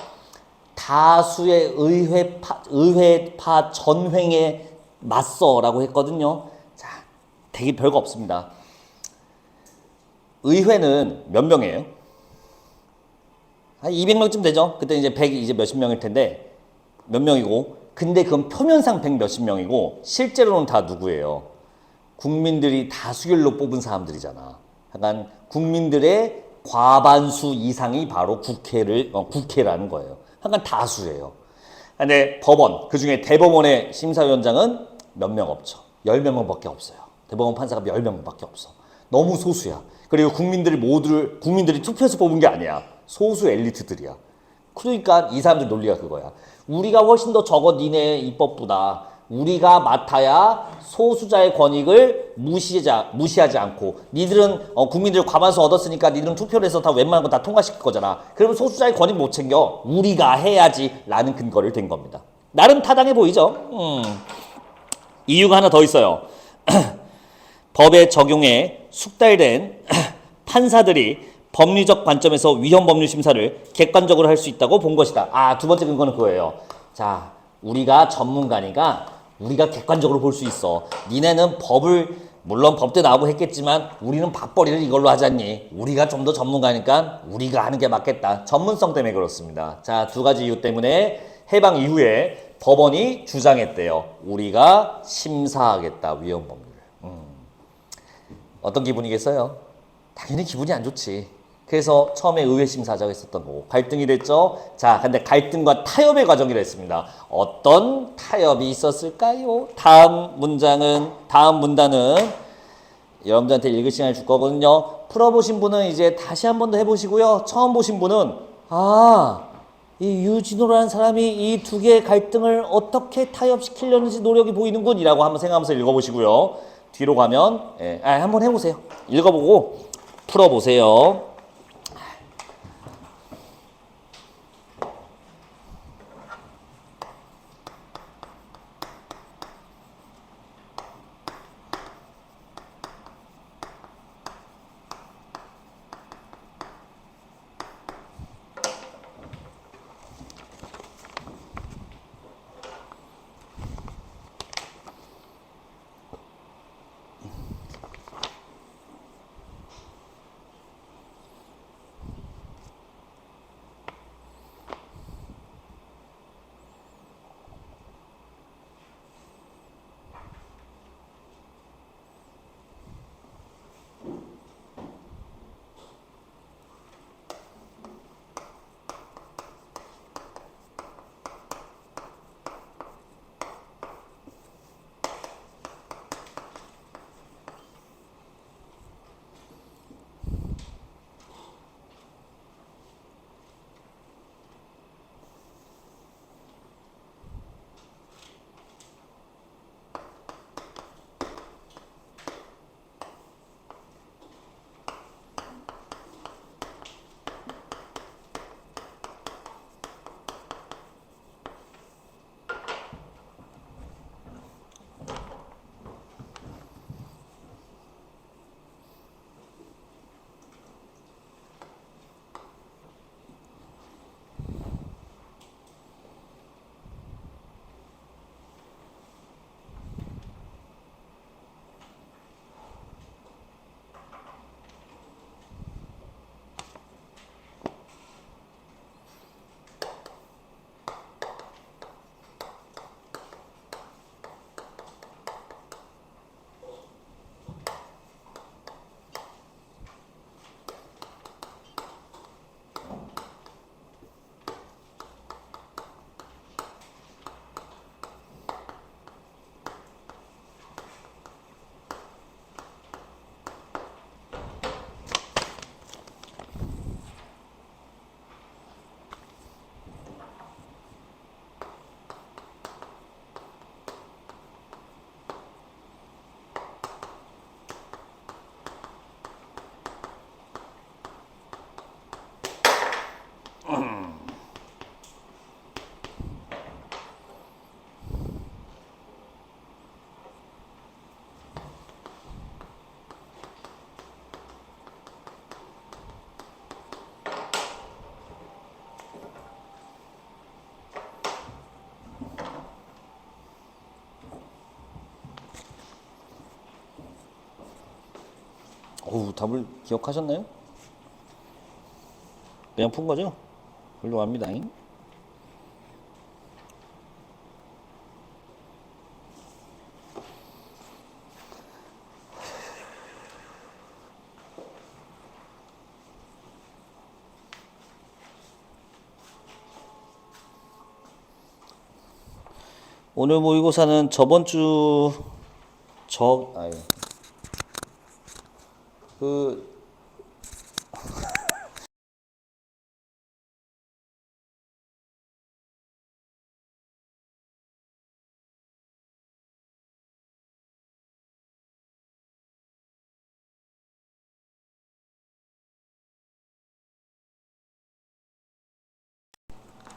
다수의 의회파 전횡에 맞서라고 했거든요. 자, 되게 별거 없습니다. 의회는 몇 명이에요? 한 200명쯤 되죠. 그때 이제 100 이제 몇십 명일 텐데 몇 명이고, 근데 그건 표면상 100 몇십 명이고 실제로는 다 누구예요? 국민들이 다수결로 뽑은 사람들이잖아. 약간 국민들의 과반수 이상이 바로 국회라는 거예요. 약간 다수예요. 근데 법원, 그중에 대법원의 심사위원장은 몇 명 없죠. 10명밖에 없어요. 대법원 판사가 10명밖에 없어. 너무 소수야. 그리고 국민들이 투표해서 뽑은 게 아니야. 소수 엘리트들이야. 그러니까 이 사람들 논리가 그거야. 우리가 훨씬 더 적어 니네 입법부다. 우리가 맡아야 소수자의 권익을 무시하지 않고, 니들은 국민들 과반수 얻었으니까 니들은 투표를 해서 다 웬만한 거 다 통과시킬 거잖아. 그러면 소수자의 권익 못 챙겨. 우리가 해야지 라는 근거를 댄 겁니다. 나름 타당해 보이죠? 이유가 하나 더 있어요. 법의 적용에 숙달된 판사들이 법리적 관점에서 위헌 법률 심사를 객관적으로 할 수 있다고 본 것이다. 두 번째 근거는 그거예요. 자, 우리가 전문가니까 우리가 객관적으로 볼 수 있어. 니네는 법을, 물론 법대 나오고 했겠지만 우리는 밥벌이를 이걸로 하잖니. 우리가 좀 더 전문가니까 우리가 하는 게 맞겠다. 전문성 때문에 그렇습니다. 자, 두 가지 이유 때문에 해방 이후에 법원이 주장했대요. 우리가 심사하겠다, 위헌 법률을. 어떤 기분이겠어요? 당연히 기분이 안 좋지. 그래서 처음에 의회 심사자가 있었던 거고 갈등이 됐죠. 자, 근데 갈등과 타협의 과정이라 했습니다. 어떤 타협이 있었을까요? 다음 문단은 여러분들한테 읽을 시간을 줄 거거든요. 풀어보신 분은 이제 다시 한 번 더 해보시고요. 처음 보신 분은 이 유진호라는 사람이 이 두 개의 갈등을 어떻게 타협시키려는지 노력이 보이는군 이라고 한번 생각하면서 읽어보시고요. 뒤로 가면 한번 해보세요. 읽어보고 풀어보세요. 답을 기억하셨나요? 그냥 푼 거죠? 훌륭합니다. 오늘 모의고사는 저번 주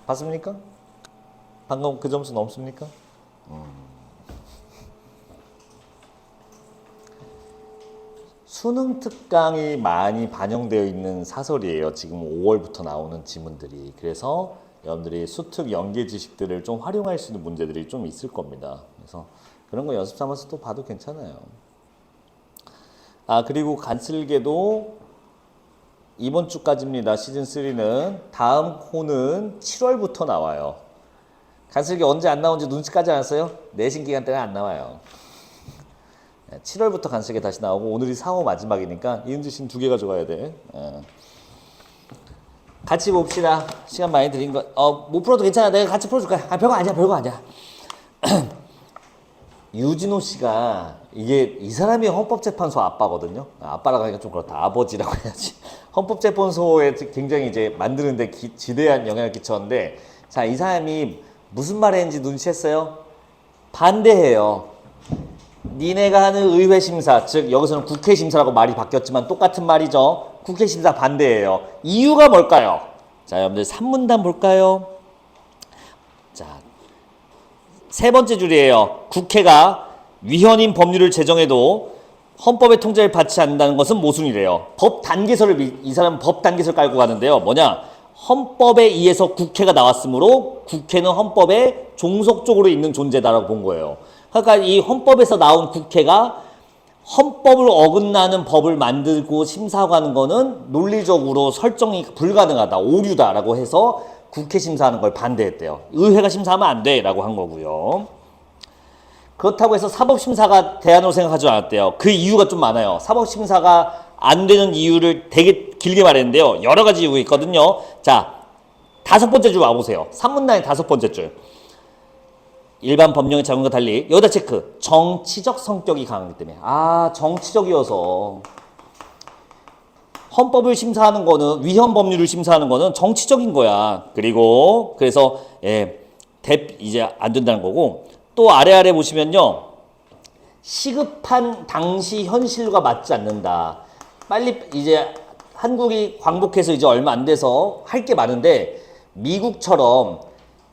봤습니까? 방금 그 점수 넘습니까? 수능 특강이 많이 반영되어 있는 사설이에요. 지금 5월부터 나오는 지문들이. 그래서 여러분들이 수특 연계 지식들을 좀 활용할 수 있는 문제들이 좀 있을 겁니다. 그래서 그런 거 연습 삼아서 또 봐도 괜찮아요. 그리고 간슬개도 이번 주까지입니다. 시즌3는. 다음 코는 7월부터 나와요. 간슬개 언제 안 나온지 눈치 까지 않았어요? 내신 기간 때는 안 나와요. 7월부터 간슬개 다시 나오고 오늘이 4호 마지막이니까 이은주 씨는 2개 가져가야 돼. 같이 봅시다. 시간 많이 드린 거. 못 풀어도 괜찮아. 내가 같이 풀어줄 거야. 별거 아니야. 별거 아니야. 유진호 씨가 이게 이 사람이 헌법재판소 아빠거든요. 아빠라고 하니까 좀 그렇다. 아버지라고 해야지. 헌법재판소에 굉장히 이제 만드는데 지대한 영향을 끼쳤는데, 자, 이 사람이 무슨 말 했는지 눈치챘어요? 반대해요. 니네가 하는 의회 심사, 즉 여기서는 국회 심사라고 말이 바뀌었지만 똑같은 말이죠. 국회 심사 반대해요. 이유가 뭘까요? 자, 여러분들 산문단 볼까요? 자, 세 번째 줄이에요. 국회가 위헌인 법률을 제정해도 헌법의 통제를 받지 않는다는 것은 모순이래요. 법 단계서를 이 사람은 법 단계서를 깔고 가는데요. 뭐냐? 헌법에 의해서 국회가 나왔으므로 국회는 헌법에 종속적으로 있는 존재다라고 본 거예요. 그러니까 이 헌법에서 나온 국회가 헌법을 어긋나는 법을 만들고 심사하고 하는 거는 논리적으로 설정이 불가능하다, 오류다라고 해서 국회 심사하는 걸 반대했대요. 의회가 심사하면 안 돼라고 한 거고요. 그렇다고 해서 사법심사가 대안으로 생각하지 않았대요. 그 이유가 좀 많아요. 사법심사가 안 되는 이유를 되게 길게 말했는데요. 여러 가지 이유가 있거든요. 자, 5번째 줄 와보세요. 산문란의 5번째 줄. 일반 법령의 작용과 달리 여기다 체크. 정치적 성격이 강하기 때문에. 아, 정치적이어서. 헌법을 심사하는 거는, 위헌 법률을 심사하는 거는 정치적인 거야. 그리고 그래서 이제 안 된다는 거고, 또 아래 보시면요, 시급한 당시 현실과 맞지 않는다. 빨리 이제 한국이 광복해서 이제 얼마 안 돼서 할 게 많은데 미국처럼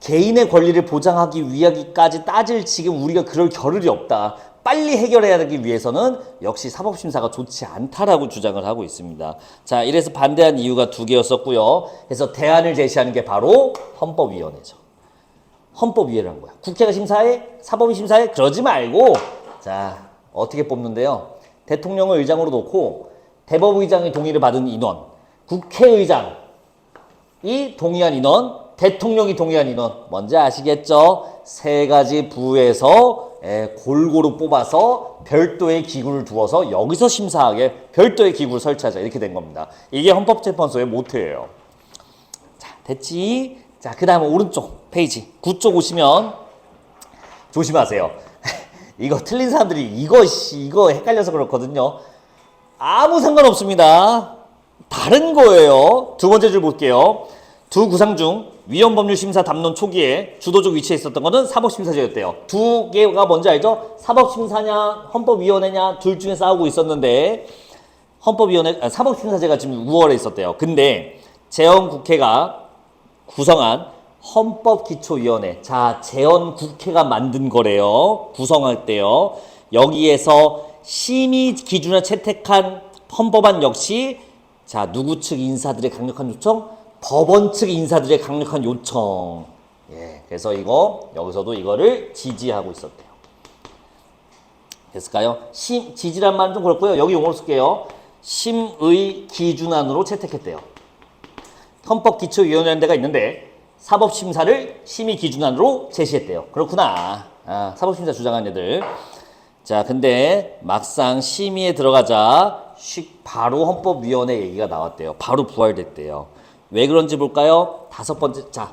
개인의 권리를 보장하기 위하기까지 따질 지금 우리가 그럴 겨를이 없다. 빨리 해결해야 되기 위해서는 역시 사법심사가 좋지 않다라고 주장을 하고 있습니다. 자, 이래서 반대한 이유가 2개였었고요. 그래서 대안을 제시하는 게 바로 헌법위원회죠. 헌법위원회란 거야. 국회가 심사해? 사법위 심사해? 그러지 말고, 자, 어떻게 뽑는데요? 대통령을 의장으로 놓고 대법의장의 동의를 받은 인원, 국회의장이 동의한 인원, 대통령이 동의한 인원, 뭔지 아시겠죠? 3가지 부에서 골고루 뽑아서 별도의 기구를 두어서 여기서 심사하게 별도의 기구를 설치하자, 이렇게 된 겁니다. 이게 헌법재판소의 모토예요. 자, 됐지? 자, 그 다음에 오른쪽 페이지 9쪽 오시면 조심하세요. 이거 틀린 사람들이 이거 헷갈려서 그렇거든요. 아무 상관없습니다. 다른 거예요. 2번째 줄 볼게요. 두 구상 중 위헌법률심사 담론 초기에 주도적 위치에 있었던 것은 사법심사제였대요. 2개가 뭔지 알죠? 사법심사냐 헌법위원회냐 둘 중에 싸우고 있었는데 사법심사제가 지금 6월에 있었대요. 근데 재헌국회가 구성한 헌법기초위원회, 자, 재헌국회가 만든 거래요. 구성할 때요. 여기에서 심의 기준을 채택한 헌법안 역시, 자, 누구 측 인사들의 강력한 요청? 법원 측 인사들의 강력한 요청. 예, 그래서 여기서도 이거를 지지하고 있었대요. 됐을까요? 지지란 말은 좀 그렇고요. 여기 용어로 쓸게요. 심의 기준안으로 채택했대요. 헌법기초위원회라는 데가 있는데 사법심사를 심의 기준안으로 제시했대요. 그렇구나. 아, 사법심사 주장한 애들. 자, 근데 막상 심의에 들어가자 바로 헌법위원회 얘기가 나왔대요. 바로 부활됐대요. 왜 그런지 볼까요? 5번째, 자,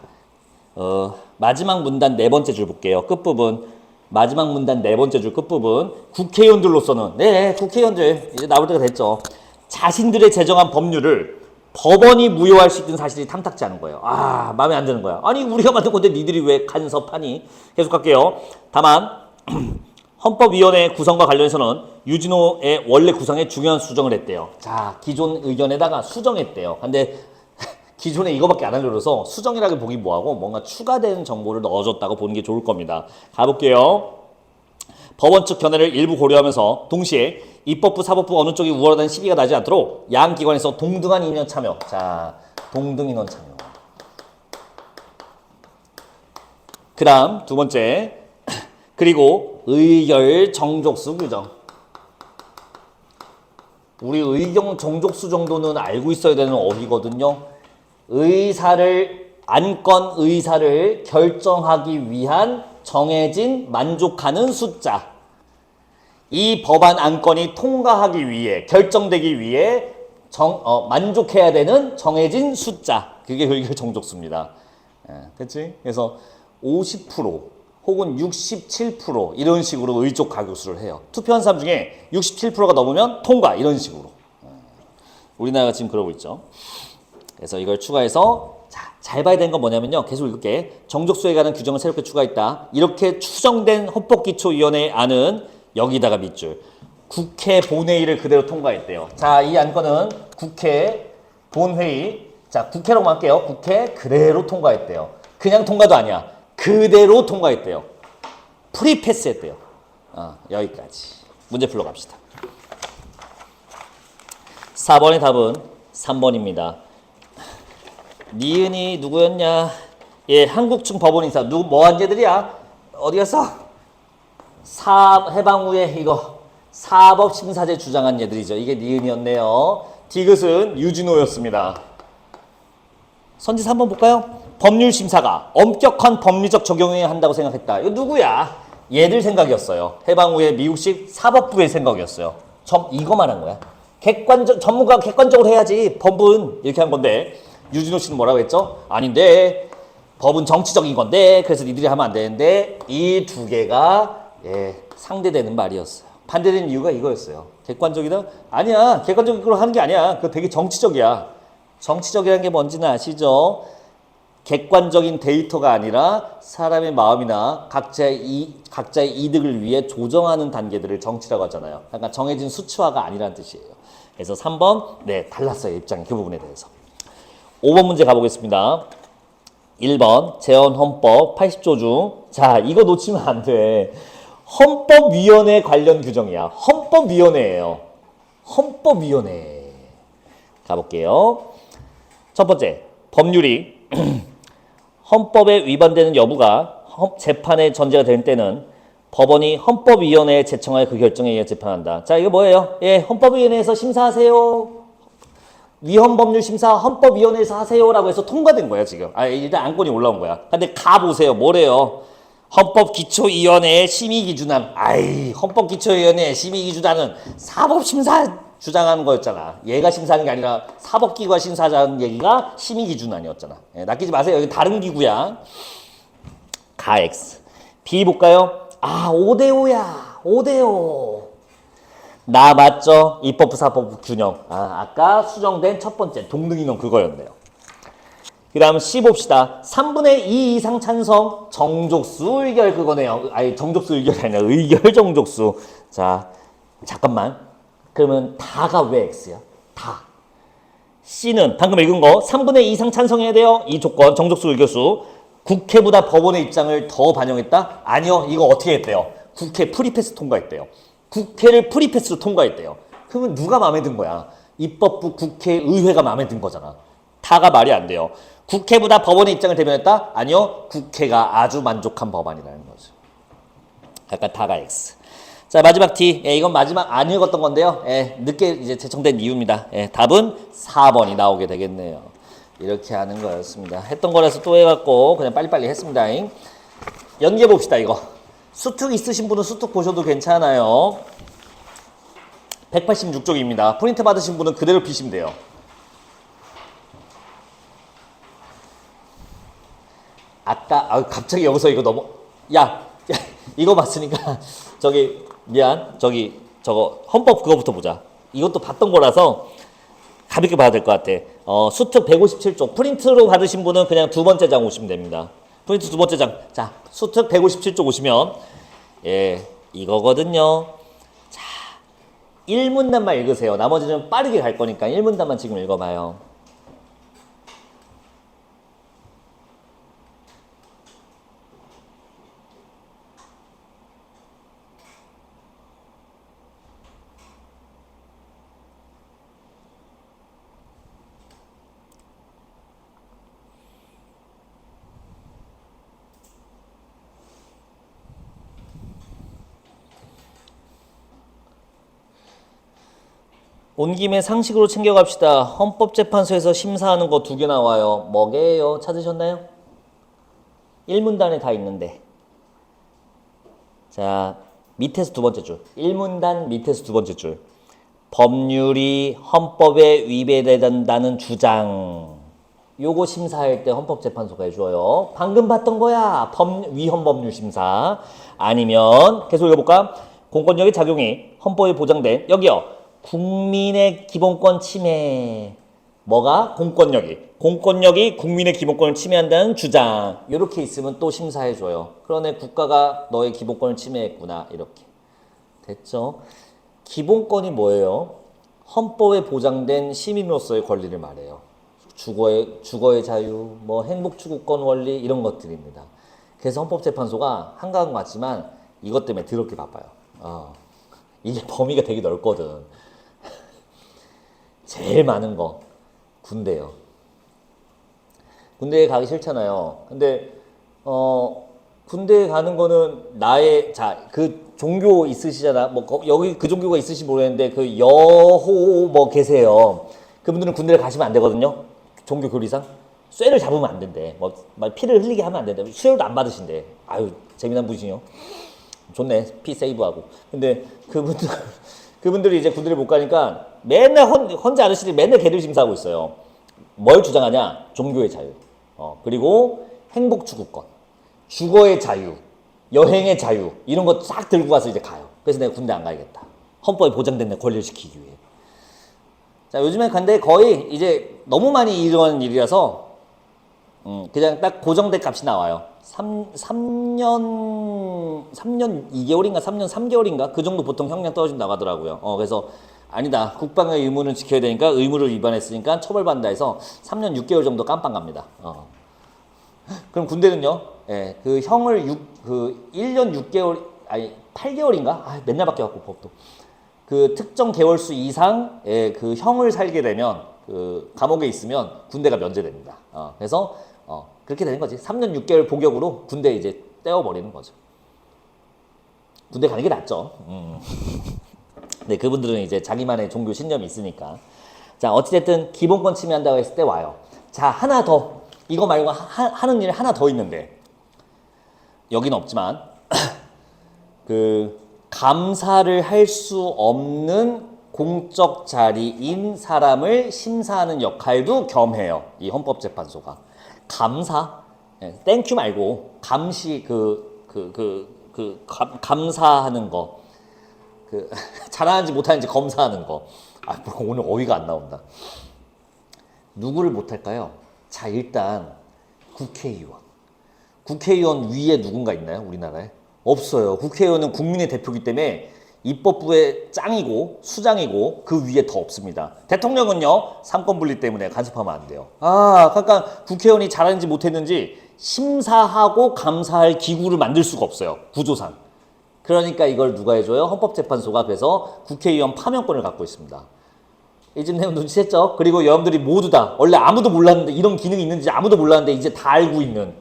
마지막 문단 4번째 줄 볼게요. 끝부분. 마지막 문단 4번째 줄 끝부분. 국회의원들로서는, 네, 국회의원들, 이제 나올 때가 됐죠. 자신들의 제정한 법률을 법원이 무효할 수 있는 사실이 탐탁지 않은 거예요. 아, 마음에 안 드는 거야. 아니, 우리가 만든 건데 니들이 왜 간섭하니? 계속 갈게요. 다만 헌법위원회 구성과 관련해서는 유진호의 원래 구성에 중요한 수정을 했대요. 자, 기존 의견에다가 수정했대요. 근데 기존에 이거밖에 안 하려고 해서 수정이라고 보기 뭐하고 뭔가 추가된 정보를 넣어줬다고 보는 게 좋을 겁니다. 가볼게요. 법원 측 견해를 일부 고려하면서 동시에 입법부, 사법부 어느 쪽이 우월하다는 시비가 나지 않도록 양 기관에서 동등한 인원 참여. 자, 동등 인원 참여. 그 다음 2번째. 그리고 의결 정족수 규정. 우리 의경 정족수 정도는 알고 있어야 되는 어휘거든요. 안건 의사를 결정하기 위한 정해진 만족하는 숫자. 이 법안 안건이 통과하기 위해, 결정되기 위해 만족해야 되는 정해진 숫자. 그게 의결 정족수입니다. 됐지? 그래서 50%, 혹은 67% 이런 식으로 의족 가교수를 해요. 투표한 사람 중에 67%가 넘으면 통과 이런 식으로. 우리나라가 지금 그러고 있죠. 그래서 이걸 추가해서 잘 봐야 되는 건 뭐냐면요. 계속 읽을게. 정족수에 관한 규정을 새롭게 추가했다. 이렇게 추정된 헌법기초위원회의 안은 여기다가 밑줄. 국회 본회의를 그대로 통과했대요. 자, 이 안건은 국회 본회의. 자, 국회라고 할게요. 국회 그대로 통과했대요. 그냥 통과도 아니야. 그대로 통과했대요. 프리패스했대요. 여기까지. 문제 풀러 갑시다. 4번의 답은 3번입니다. 니은이 누구였냐? 예, 한국충 법원인사. 뭐한 얘들이야? 어디 갔어? 해방 후에 이거 사법심사제 주장한 얘들이죠. 이게 니은이었네요. 디귿은 유진호였습니다. 선지사 한번 볼까요? 법률심사가 엄격한 법리적 적용을 한다고 생각했다. 이거 누구야? 얘들 생각이었어요. 해방 후에 미국식 사법부의 생각이었어요. 이거 말한 거야. 전문가가 객관적으로 해야지. 법은 이렇게 한 건데 유진호 씨는 뭐라고 했죠? 아닌데 법은 정치적인 건데 그래서 니들이 하면 안 되는데 이 두 개가 상대되는 말이었어요. 반대되는 이유가 이거였어요. 객관적이다? 아니야. 객관적으로 하는 게 아니야. 그거 되게 정치적이야. 정치적이라는 게 뭔지는 아시죠? 객관적인 데이터가 아니라 사람의 마음이나 각자의 이득을 위해 조정하는 단계들을 정치라고 하잖아요. 그러니까 정해진 수치화가 아니라는 뜻이에요. 그래서 3번, 달랐어요. 입장이 그 부분에 대해서. 5번 문제 가보겠습니다. 1번 재헌헌법 80조 중 자, 이거 놓치면 안 돼. 헌법위원회 관련 규정이야. 헌법위원회예요. 헌법위원회. 가볼게요. 첫 번째, 법률이 헌법에 위반되는 여부가 재판의 전제가 될 때는 법원이 헌법위원회에 제청하여 그 결정에 의해 재판한다. 자, 이거 뭐예요? 헌법위원회에서 심사하세요. 위헌법률 심사 헌법위원회에서 하세요라고 해서 통과된 거야 지금. 일단 안건이 올라온 거야. 근데 가보세요. 뭐래요? 헌법기초위원회의 심의기준안. 헌법기초위원회의 심의기준안은 사법심사 주장하는 거였잖아. 얘가 심사하는 게 아니라 사법기관 심사하자는 얘기가 심의기준안이었잖아. 낚이지 마세요. 여기 다른 기구야. 가 X. B 볼까요? 5대5야. 5대5. 나 맞죠? 입법부 사법부 균형. 아까 수정된 첫 번째 동등인원 그거였네요. 그 다음 C 봅시다. 3분의 2 이상 찬성 정족수 의결 그거네요. 정족수 의결이 아니라 의결 정족수. 자, 잠깐만. 그러면 다가 왜 X야? 다. C는 방금 읽은 거 3분의 2 이상 찬성해야 돼요. 이 조건 정족수 의결수. 국회보다 법원의 입장을 더 반영했다? 아니요. 이거 어떻게 했대요? 국회 프리패스 통과했대요. 국회를 프리패스로 통과했대요. 그러면 누가 마음에 든 거야? 입법부 국회의회가 마음에 든 거잖아. 다가 말이 안 돼요. 국회보다 법원의 입장을 대변했다? 아니요. 국회가 아주 만족한 법안이라는 거죠. 약간 다가 X. 자, 마지막 T. 이건 마지막 안 읽었던 건데요. 늦게 이제 제청된 이유입니다. 답은 4번이 나오게 되겠네요. 이렇게 하는 거였습니다. 했던 거라서 또 해갖고 그냥 빨리빨리 했습니다. 연기해 봅시다, 이거. 수특 있으신 분은 수특 보셔도 괜찮아요. 186쪽입니다. 프린트 받으신 분은 그대로 피시면 돼요. 아까 갑자기 여기서 이거 야, 이거 봤으니까 미안. 저거 헌법 그거부터 보자. 이것도 봤던 거라서 가볍게 봐야 될 것 같아. 수특 157쪽 프린트로 받으신 분은 그냥 두 번째 장 오시면 됩니다. 프린트 두 번째 장. 자, 수특 157쪽 오시면 이거거든요. 자, 1문단만 읽으세요. 나머지는 빠르게 갈 거니까 1문단만 지금 읽어봐요. 온 김에 상식으로 챙겨갑시다. 헌법재판소에서 심사하는 거 두 개 나와요. 뭐게요? 찾으셨나요? 1문단에 다 있는데. 자, 밑에서 두 번째 줄. 1문단 밑에서 두 번째 줄. 법률이 헌법에 위배된다는 주장. 요거 심사할 때 헌법재판소가 해줘요. 방금 봤던 거야. 위헌법률 심사. 아니면 계속 읽어볼까? 공권력의 작용이 헌법에 보장된 여기요. 국민의 기본권 침해. 뭐가? 공권력이 국민의 기본권을 침해한다는 주장. 이렇게 있으면 또 심사해줘요. 그러네 국가가 너의 기본권을 침해했구나. 이렇게. 됐죠? 기본권이 뭐예요? 헌법에 보장된 시민으로서의 권리를 말해요. 주거의 자유, 뭐 행복추구권 원리 이런 것들입니다. 그래서 헌법재판소가 한가한 것 같지만 이것 때문에 더럽게 바빠요. 이게 범위가 되게 넓거든. 제일 많은 거 군대요. 군대에 가기 싫잖아요. 근데 군대에 가는 거는 나의 그 종교 있으시잖아. 뭐 여기 그 종교가 있으신지 모르겠는데 그 여호 뭐 계세요. 그분들은 군대를 가시면 안 되거든요. 종교 교리상 쇠를 잡으면 안 된대. 뭐 피를 흘리게 하면 안 된대. 수혈도 안 받으신대. 아유 재미난 분이시요. 좋네. 피 세이브하고. 근데 그분들이 이제 군대를 못 가니까 맨날 헌재 아저씨들이 맨날 걔들 심사하고 있어요. 뭘 주장하냐? 종교의 자유. 그리고 행복 추구권, 주거의 자유, 여행의 자유 이런 거 싹 들고 가서 이제 가요. 그래서 내가 군대 안 가야겠다. 헌법에 보장된 내 권리를 지키기 위해. 자, 요즘에 근데 거의 이제 너무 많이 일어나는 일이라서 그냥 딱 고정된 값이 나와요. 3년 2개월인가 3년 3개월인가 그 정도 보통 형량 떨어진다고 하더라고요. 그래서 아니다. 국방의 의무는 지켜야 되니까 의무를 위반했으니까 처벌받는다 해서 3년 6개월 정도 깜빵 갑니다. 그럼 군대는요? 예, 그 형을 1년 6개월 아니 8개월인가? 맨날 바뀌어갖고 법도. 그 특정 개월수 이상 그 형을 살게 되면 그 감옥에 있으면 군대가 면제됩니다. 그래서 그렇게 되는 거지. 3년 6개월 복역으로 군대 이제 떼어버리는 거죠. 군대 가는 게 낫죠. 네, 그분들은 이제 자기만의 종교 신념이 있으니까. 자, 어찌됐든 기본권 침해한다고 했을 때 와요. 자, 하나 더. 이거 말고 하는 일 하나 더 있는데. 여기는 없지만 그 감사를 할 수 없는 공적 자리인 사람을 심사하는 역할도 겸해요. 이 헌법재판소가. 감사? 땡큐 말고 감시 감사하는 거. 잘하는지 못하는지 검사하는 거. 오늘 어휘가 안 나온다. 누구를 못할까요? 자, 일단 국회의원 위에 누군가 있나요? 우리나라에? 없어요. 국회의원은 국민의 대표이기 때문에 입법부의 짱이고 수장이고 그 위에 더 없습니다. 대통령은요, 삼권분리 때문에 간섭하면 안 돼요. 그러니까 국회의원이 잘하는지 못했는지 심사하고 감사할 기구를 만들 수가 없어요. 구조상. 그러니까 이걸 누가 해줘요? 헌법재판소가. 그래서 국회의원 파면권을 갖고 있습니다. 이쯤 되면 눈치챘죠? 그리고 여러분들이 모두 다 원래 아무도 몰랐는데 이런 기능이 있는지 아무도 몰랐는데 이제 다 알고 있는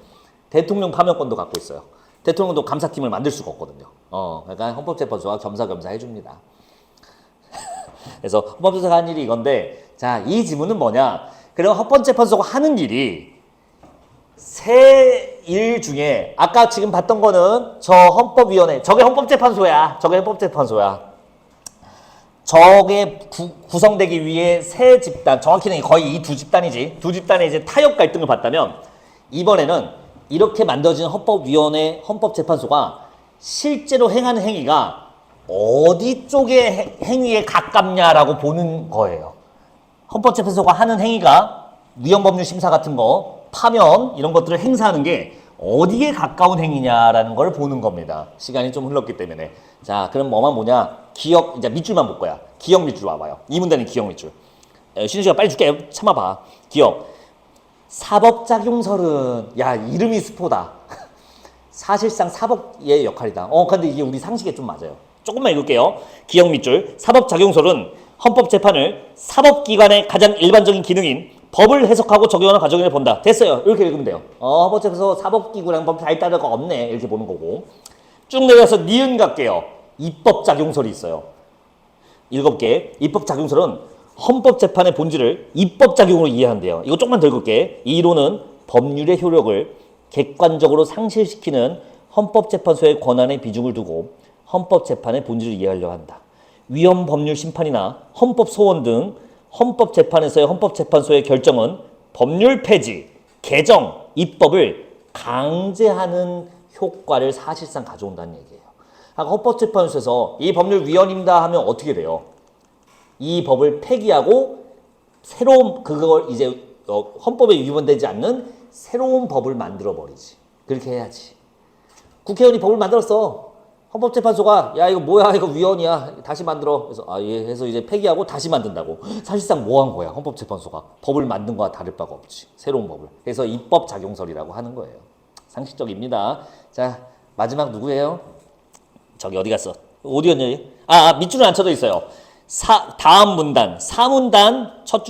대통령 파면권도 갖고 있어요. 대통령도 감사팀을 만들 수가 없거든요. 그러니까 헌법재판소가 겸사겸사 해줍니다. 그래서 헌법재판소가 하는 일이 이건데, 자, 이 지문은 뭐냐? 그럼 헌법재판소가 하는 일이 세 일 중에 아까 지금 봤던 거는 저 헌법위원회, 저게 헌법재판소야. 저게 구성되기 위해 세 집단, 정확히는 거의 이 두 집단이지. 두 집단의 이제 타협 갈등을 봤다면 이번에는 이렇게 만들어진 헌법위원회, 헌법재판소가 실제로 행하는 행위가 어디 쪽의 행위에 가깝냐라고 보는 거예요. 헌법재판소가 하는 행위가 위헌법률 심사 같은 거, 파면 이런 것들을 행사하는 게 어디에 가까운 행위냐라는 걸 보는 겁니다. 시간이 좀 흘렀기 때문에. 자, 그럼 뭐냐? 기억, 이제 밑줄만 볼 거야. 기억 밑줄 와봐요. 이 문제는 기억 밑줄. 쉬는 시간 빨리 줄게. 참아봐. 기억. 사법작용설은, 야, 이름이 스포다. 사실상 사법의 역할이다. 근데 이게 우리 상식에 좀 맞아요. 조금만 읽을게요. 기억 밑줄. 사법작용설은 헌법재판을 사법기관의 가장 일반적인 기능인 법을 해석하고 적용하는 과정을 본다. 됐어요. 이렇게 읽으면 돼요. 헌법재판소 사법기구랑 법 잘 따를 거 없네. 이렇게 보는 거고. 쭉 내려서 니은 갈게요. 입법작용설이 있어요. 7개. 입법작용설은 헌법재판의 본질을 입법작용으로 이해한대요. 이거 조금만 더 읽을게. 이 이론은 법률의 효력을 객관적으로 상실시키는 헌법재판소의 권한에 비중을 두고 헌법재판의 본질을 이해하려 한다. 위헌법률 심판이나 헌법소원 등 헌법재판에서의 헌법재판소의 결정은 법률 폐지, 개정, 입법을 강제하는 효과를 사실상 가져온다는 얘기예요. 아까 헌법재판소에서 이 법률 위헌입니다 하면 어떻게 돼요? 이 법을 폐기하고 새로운 그걸 이제 헌법에 위반되지 않는 새로운 법을 만들어 버리지. 그렇게 해야지. 국회의원이 법을 만들었어. 헌법재판소가 야 이거 뭐야 이거 위헌이야 다시 만들어. 그래서 예 해서 이제 폐기하고 다시 만든다고. 사실상 뭐 한 거야 헌법재판소가. 법을 만든 거와 다를 바가 없지. 새로운 법을. 그래서 입법작용설이라고 하는 거예요. 상식적입니다. 자 마지막 누구예요? 저기 어디 갔어? 어디였냐? 밑줄은 안 쳐져 있어요. 다음 문단, 사문단 첫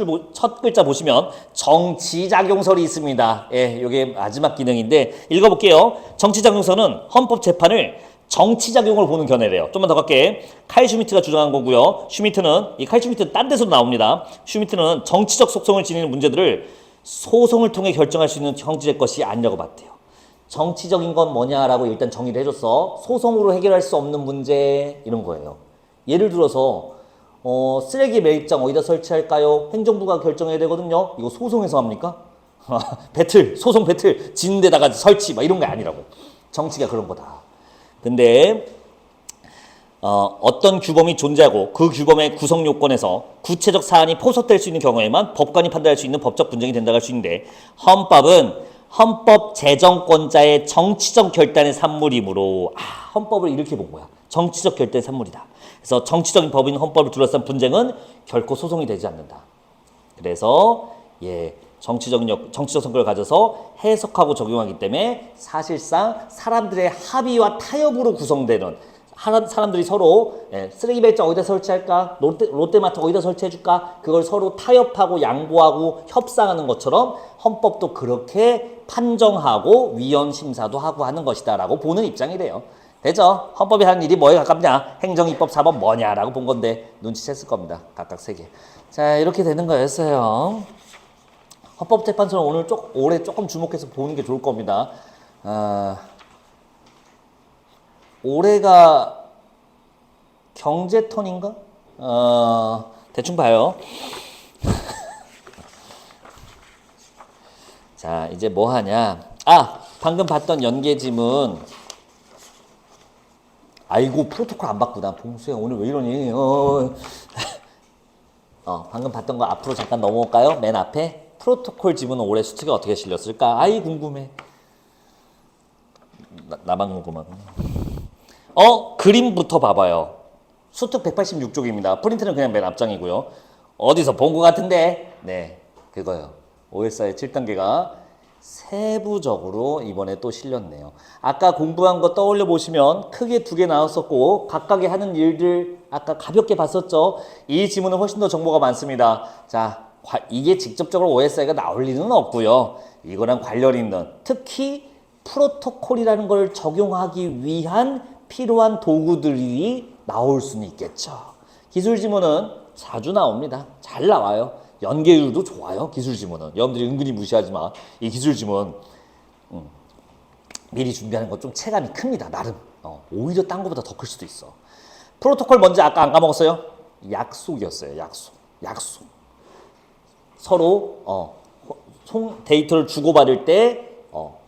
글자 보시면 정치작용설이 있습니다. 예, 이게 마지막 기능인데 읽어볼게요. 정치작용설은 헌법재판을 정치작용으로 보는 견해래요. 좀만 더 갈게. 칼 슈미트가 주장한 거고요. 이 칼 슈미트는 딴 데서도 나옵니다. 슈미트는 정치적 속성을 지니는 문제들을 소송을 통해 결정할 수 있는 형질의 것이 아니라고 봤대요. 정치적인 건 뭐냐라고 일단 정의를 해줬어. 소송으로 해결할 수 없는 문제 이런 거예요. 예를 들어서 쓰레기 매립장 어디다 설치할까요? 행정부가 결정해야 되거든요. 이거 소송에서 합니까? 소송 배틀 지는 데다가 설치 막 이런 게 아니라고. 정치가 그런 거다. 근데 어떤 규범이 존재하고 그 규범의 구성 요건에서 구체적 사안이 포섭될 수 있는 경우에만 법관이 판단할 수 있는 법적 분쟁이 된다고 할 수 있는데 헌법은 헌법 제정권자의 정치적 결단의 산물이므로 헌법을 이렇게 본 거야. 정치적 결단의 산물이다. 그래서 정치적인 법인 헌법을 둘러싼 분쟁은 결코 소송이 되지 않는다. 그래서 정치적 성격을 가져서 해석하고 적용하기 때문에 사실상 사람들의 합의와 타협으로 구성되는 사람들이 서로 쓰레기 배장 어디다 설치할까? 롯데마트 어디다 설치해줄까? 그걸 서로 타협하고 양보하고 협상하는 것처럼 헌법도 그렇게 판정하고 위헌 심사도 하고 하는 것이다 라고 보는 입장이래요. 되죠? 헌법이 하는 일이 뭐에 가깝냐? 행정입법 사법 뭐냐라고 본 건데 눈치챘을 겁니다. 각각 3개. 자 이렇게 되는 거였어요. 헌법재판소는 올해 조금 주목해서 보는 게 좋을 겁니다. 올해가 경제턴인가? 대충 봐요. 자, 이제 뭐 하냐? 방금 봤던 연계지문. 아이고, 프로토콜 안 봤구나. 봉수야, 오늘 왜 이러니? 방금 봤던 거 앞으로 잠깐 넘어올까요? 맨 앞에. 프로토콜 지문은 올해 수치가 어떻게 실렸을까? 궁금해. 나만 궁금하구나. 그림부터 봐봐요. 수특 186쪽입니다. 프린트는 그냥 맨 앞장이고요. 어디서 본 것 같은데? 네, 그거요. OSI 7단계가 세부적으로 이번에 또 실렸네요. 아까 공부한 거 떠올려 보시면 크게 2개 나왔었고 각각의 하는 일들 아까 가볍게 봤었죠. 이 지문은 훨씬 더 정보가 많습니다. 자, 이게 직접적으로 OSI가 나올 리는 없고요. 이거랑 관련 있는 특히 프로토콜이라는 걸 적용하기 위한 필요한 도구들이 나올 수는 있겠죠. 기술 지문은 자주 나옵니다. 잘 나와요. 연계율도 좋아요. 기술 지문은. 여러분들이 은근히 무시하지 마. 이 기술 지문 미리 준비하는 건 좀 체감이 큽니다. 나름. 오히려 딴 거보다 더 클 수도 있어. 프로토콜 뭔지 아까 안 까먹었어요? 약속이었어요. 약속. 서로 데이터를 주고받을 때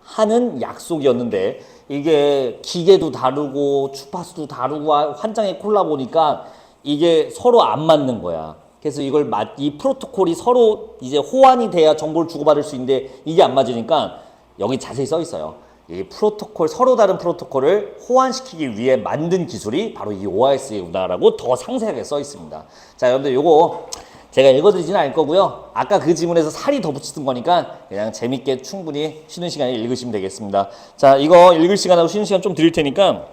하는 약속이었는데 이게 기계도 다르고 주파수도 다르고 환장의 콜라 보니까 이게 서로 안 맞는 거야. 그래서 이 프로토콜이 서로 이제 호환이 돼야 정보를 주고받을 수 있는데 이게 안 맞으니까 여기 자세히 써 있어요. 이 프로토콜, 서로 다른 프로토콜을 호환시키기 위해 만든 기술이 바로 이 OSI구나라고 더 상세하게 써 있습니다. 자, 여러분들 요거 제가 읽어드리지는 않을 거고요. 아까 그 지문에서 살이 더 붙이던 거니까 그냥 재밌게 충분히 쉬는 시간에 읽으시면 되겠습니다. 자, 이거 읽을 시간하고 쉬는 시간 좀 드릴 테니까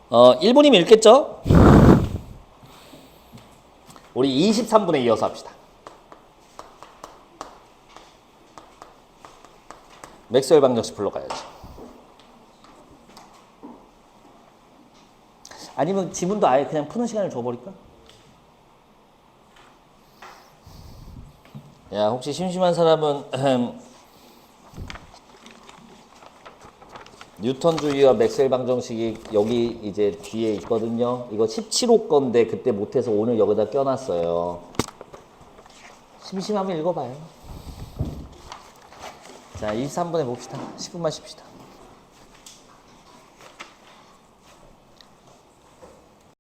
1분이면 읽겠죠? 우리 23분에 이어서 합시다. 맥스웰 방정식 불러가야지. 아니면 지문도 아예 그냥 푸는 시간을 줘버릴까? 야, 혹시 심심한 사람은 뉴턴주의와 맥스웰 방정식이 여기 이제 뒤에 있거든요. 이거 17호 건데 그때 못해서 오늘 여기다 껴놨어요. 심심하면 읽어봐요. 자, 23분에 봅시다. 10분만 쉽시다.